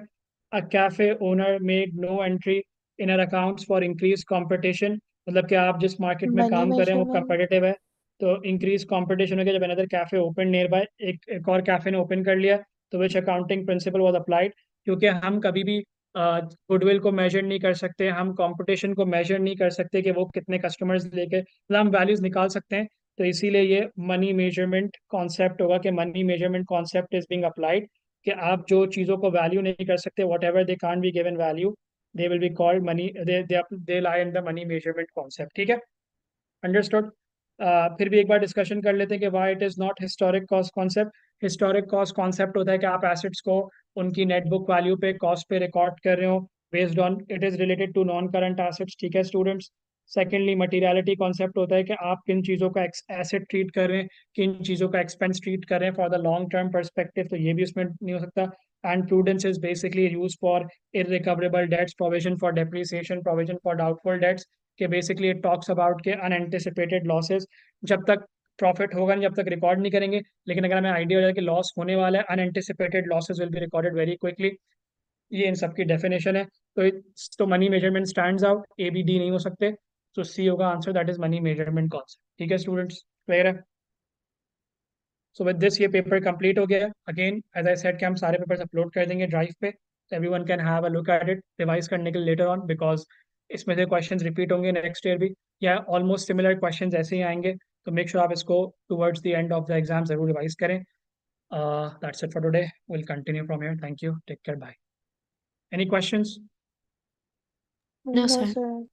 A cafe owner made no entry in her accounts for increased competition. मतलब कि आप जिस market में
Money
काम कर रहे हैं वो
measurement.
competitive है, तो इंक्रीज कंपटीशन हो गया। जब another cafe open near by, एक और कैफे ने ओपन कर लिया, तो विच अकाउंटिंग प्रिंसिपल वाज अप्लाइड? क्योंकि हम कभी भी गुडविल को मेजर नहीं कर सकते, हम कंपटीशन को मेजर नहीं कर सकते कि वो कितने कस्टमर्स लेके, मतलब हम वैल्यूज निकाल सकते हैं। तो इसीलिए ये मनी मेजरमेंट कॉन्सेप्ट होगा, कि money measurement concept is being applied, कि आप जो चीज़ों को वैल्यू नहीं कर सकते, what ever they can't be given value, they will be called money, they lie in the money measurement concept. ठीक है? अंडरस्टूड? फिर भी एक बार डिस्कशन कर लेते हैं कि why it is not historic cost concept. Historic cost concept होता है कि आप एसेट्स को उनकी नेट बुक वैल्यू पे कॉस्ट पे रिकॉर्ड कर रहे हो based on it is related to non current assets. ठीक है स्टूडेंट्स? सेकेंडली मटीरियलिटी कॉन्सेप्ट होता है कि आप किन चीज़ों का एसेट ट्रीट कर रहे हैं, किन चीज़ों का एक्सपेंस ट्रीट कर रहे हैं for the long term perspective, तो ये भी उसमें नहीं हो सकता. And prudence is basically use for irrecoverable debts, provision for depreciation, provision for doubtful debts, कि बेसिकली इट टॉक्स अबाउट के अनएंटिसिपेटेड लॉसेस. जब तक प्रॉफिट होगा नहीं, जब तक रिकॉर्ड नहीं करेंगे, लेकिन अगर हमें आइडिया हो जाए कि लॉस होने वाला है, unanticipated losses will be recorded very quickly. ये इन सबकी डेफिनेशन है. तो money measurement stands out, A B D नहीं हो सकते, तो सी होगा answer, that is money measurement concept. ठीक है स्टूडेंट्स, क्लियर है? सो विद दिस ये पेपर कंप्लीट हो गया. अगेन एज आई सेड कि हम सारे पेपर्स अपलोड कर देंगे ड्राइव पे, so everyone can have a look at it, revise करने के लिए later on, because इसमें से क्वेश्चंस रिपीट होंगे नेक्स्ट ईयर भी, या ऑलमोस्ट सिमिलर क्वेश्चंस ऐसे ही आएंगे. तो मेक श्योर आप इसको towards the end of the exam जरूर रिवाइज करें. That's it for today. Will continue from here. Thank you, take care, bye. Any questions?
No,
No,
sir.
sir.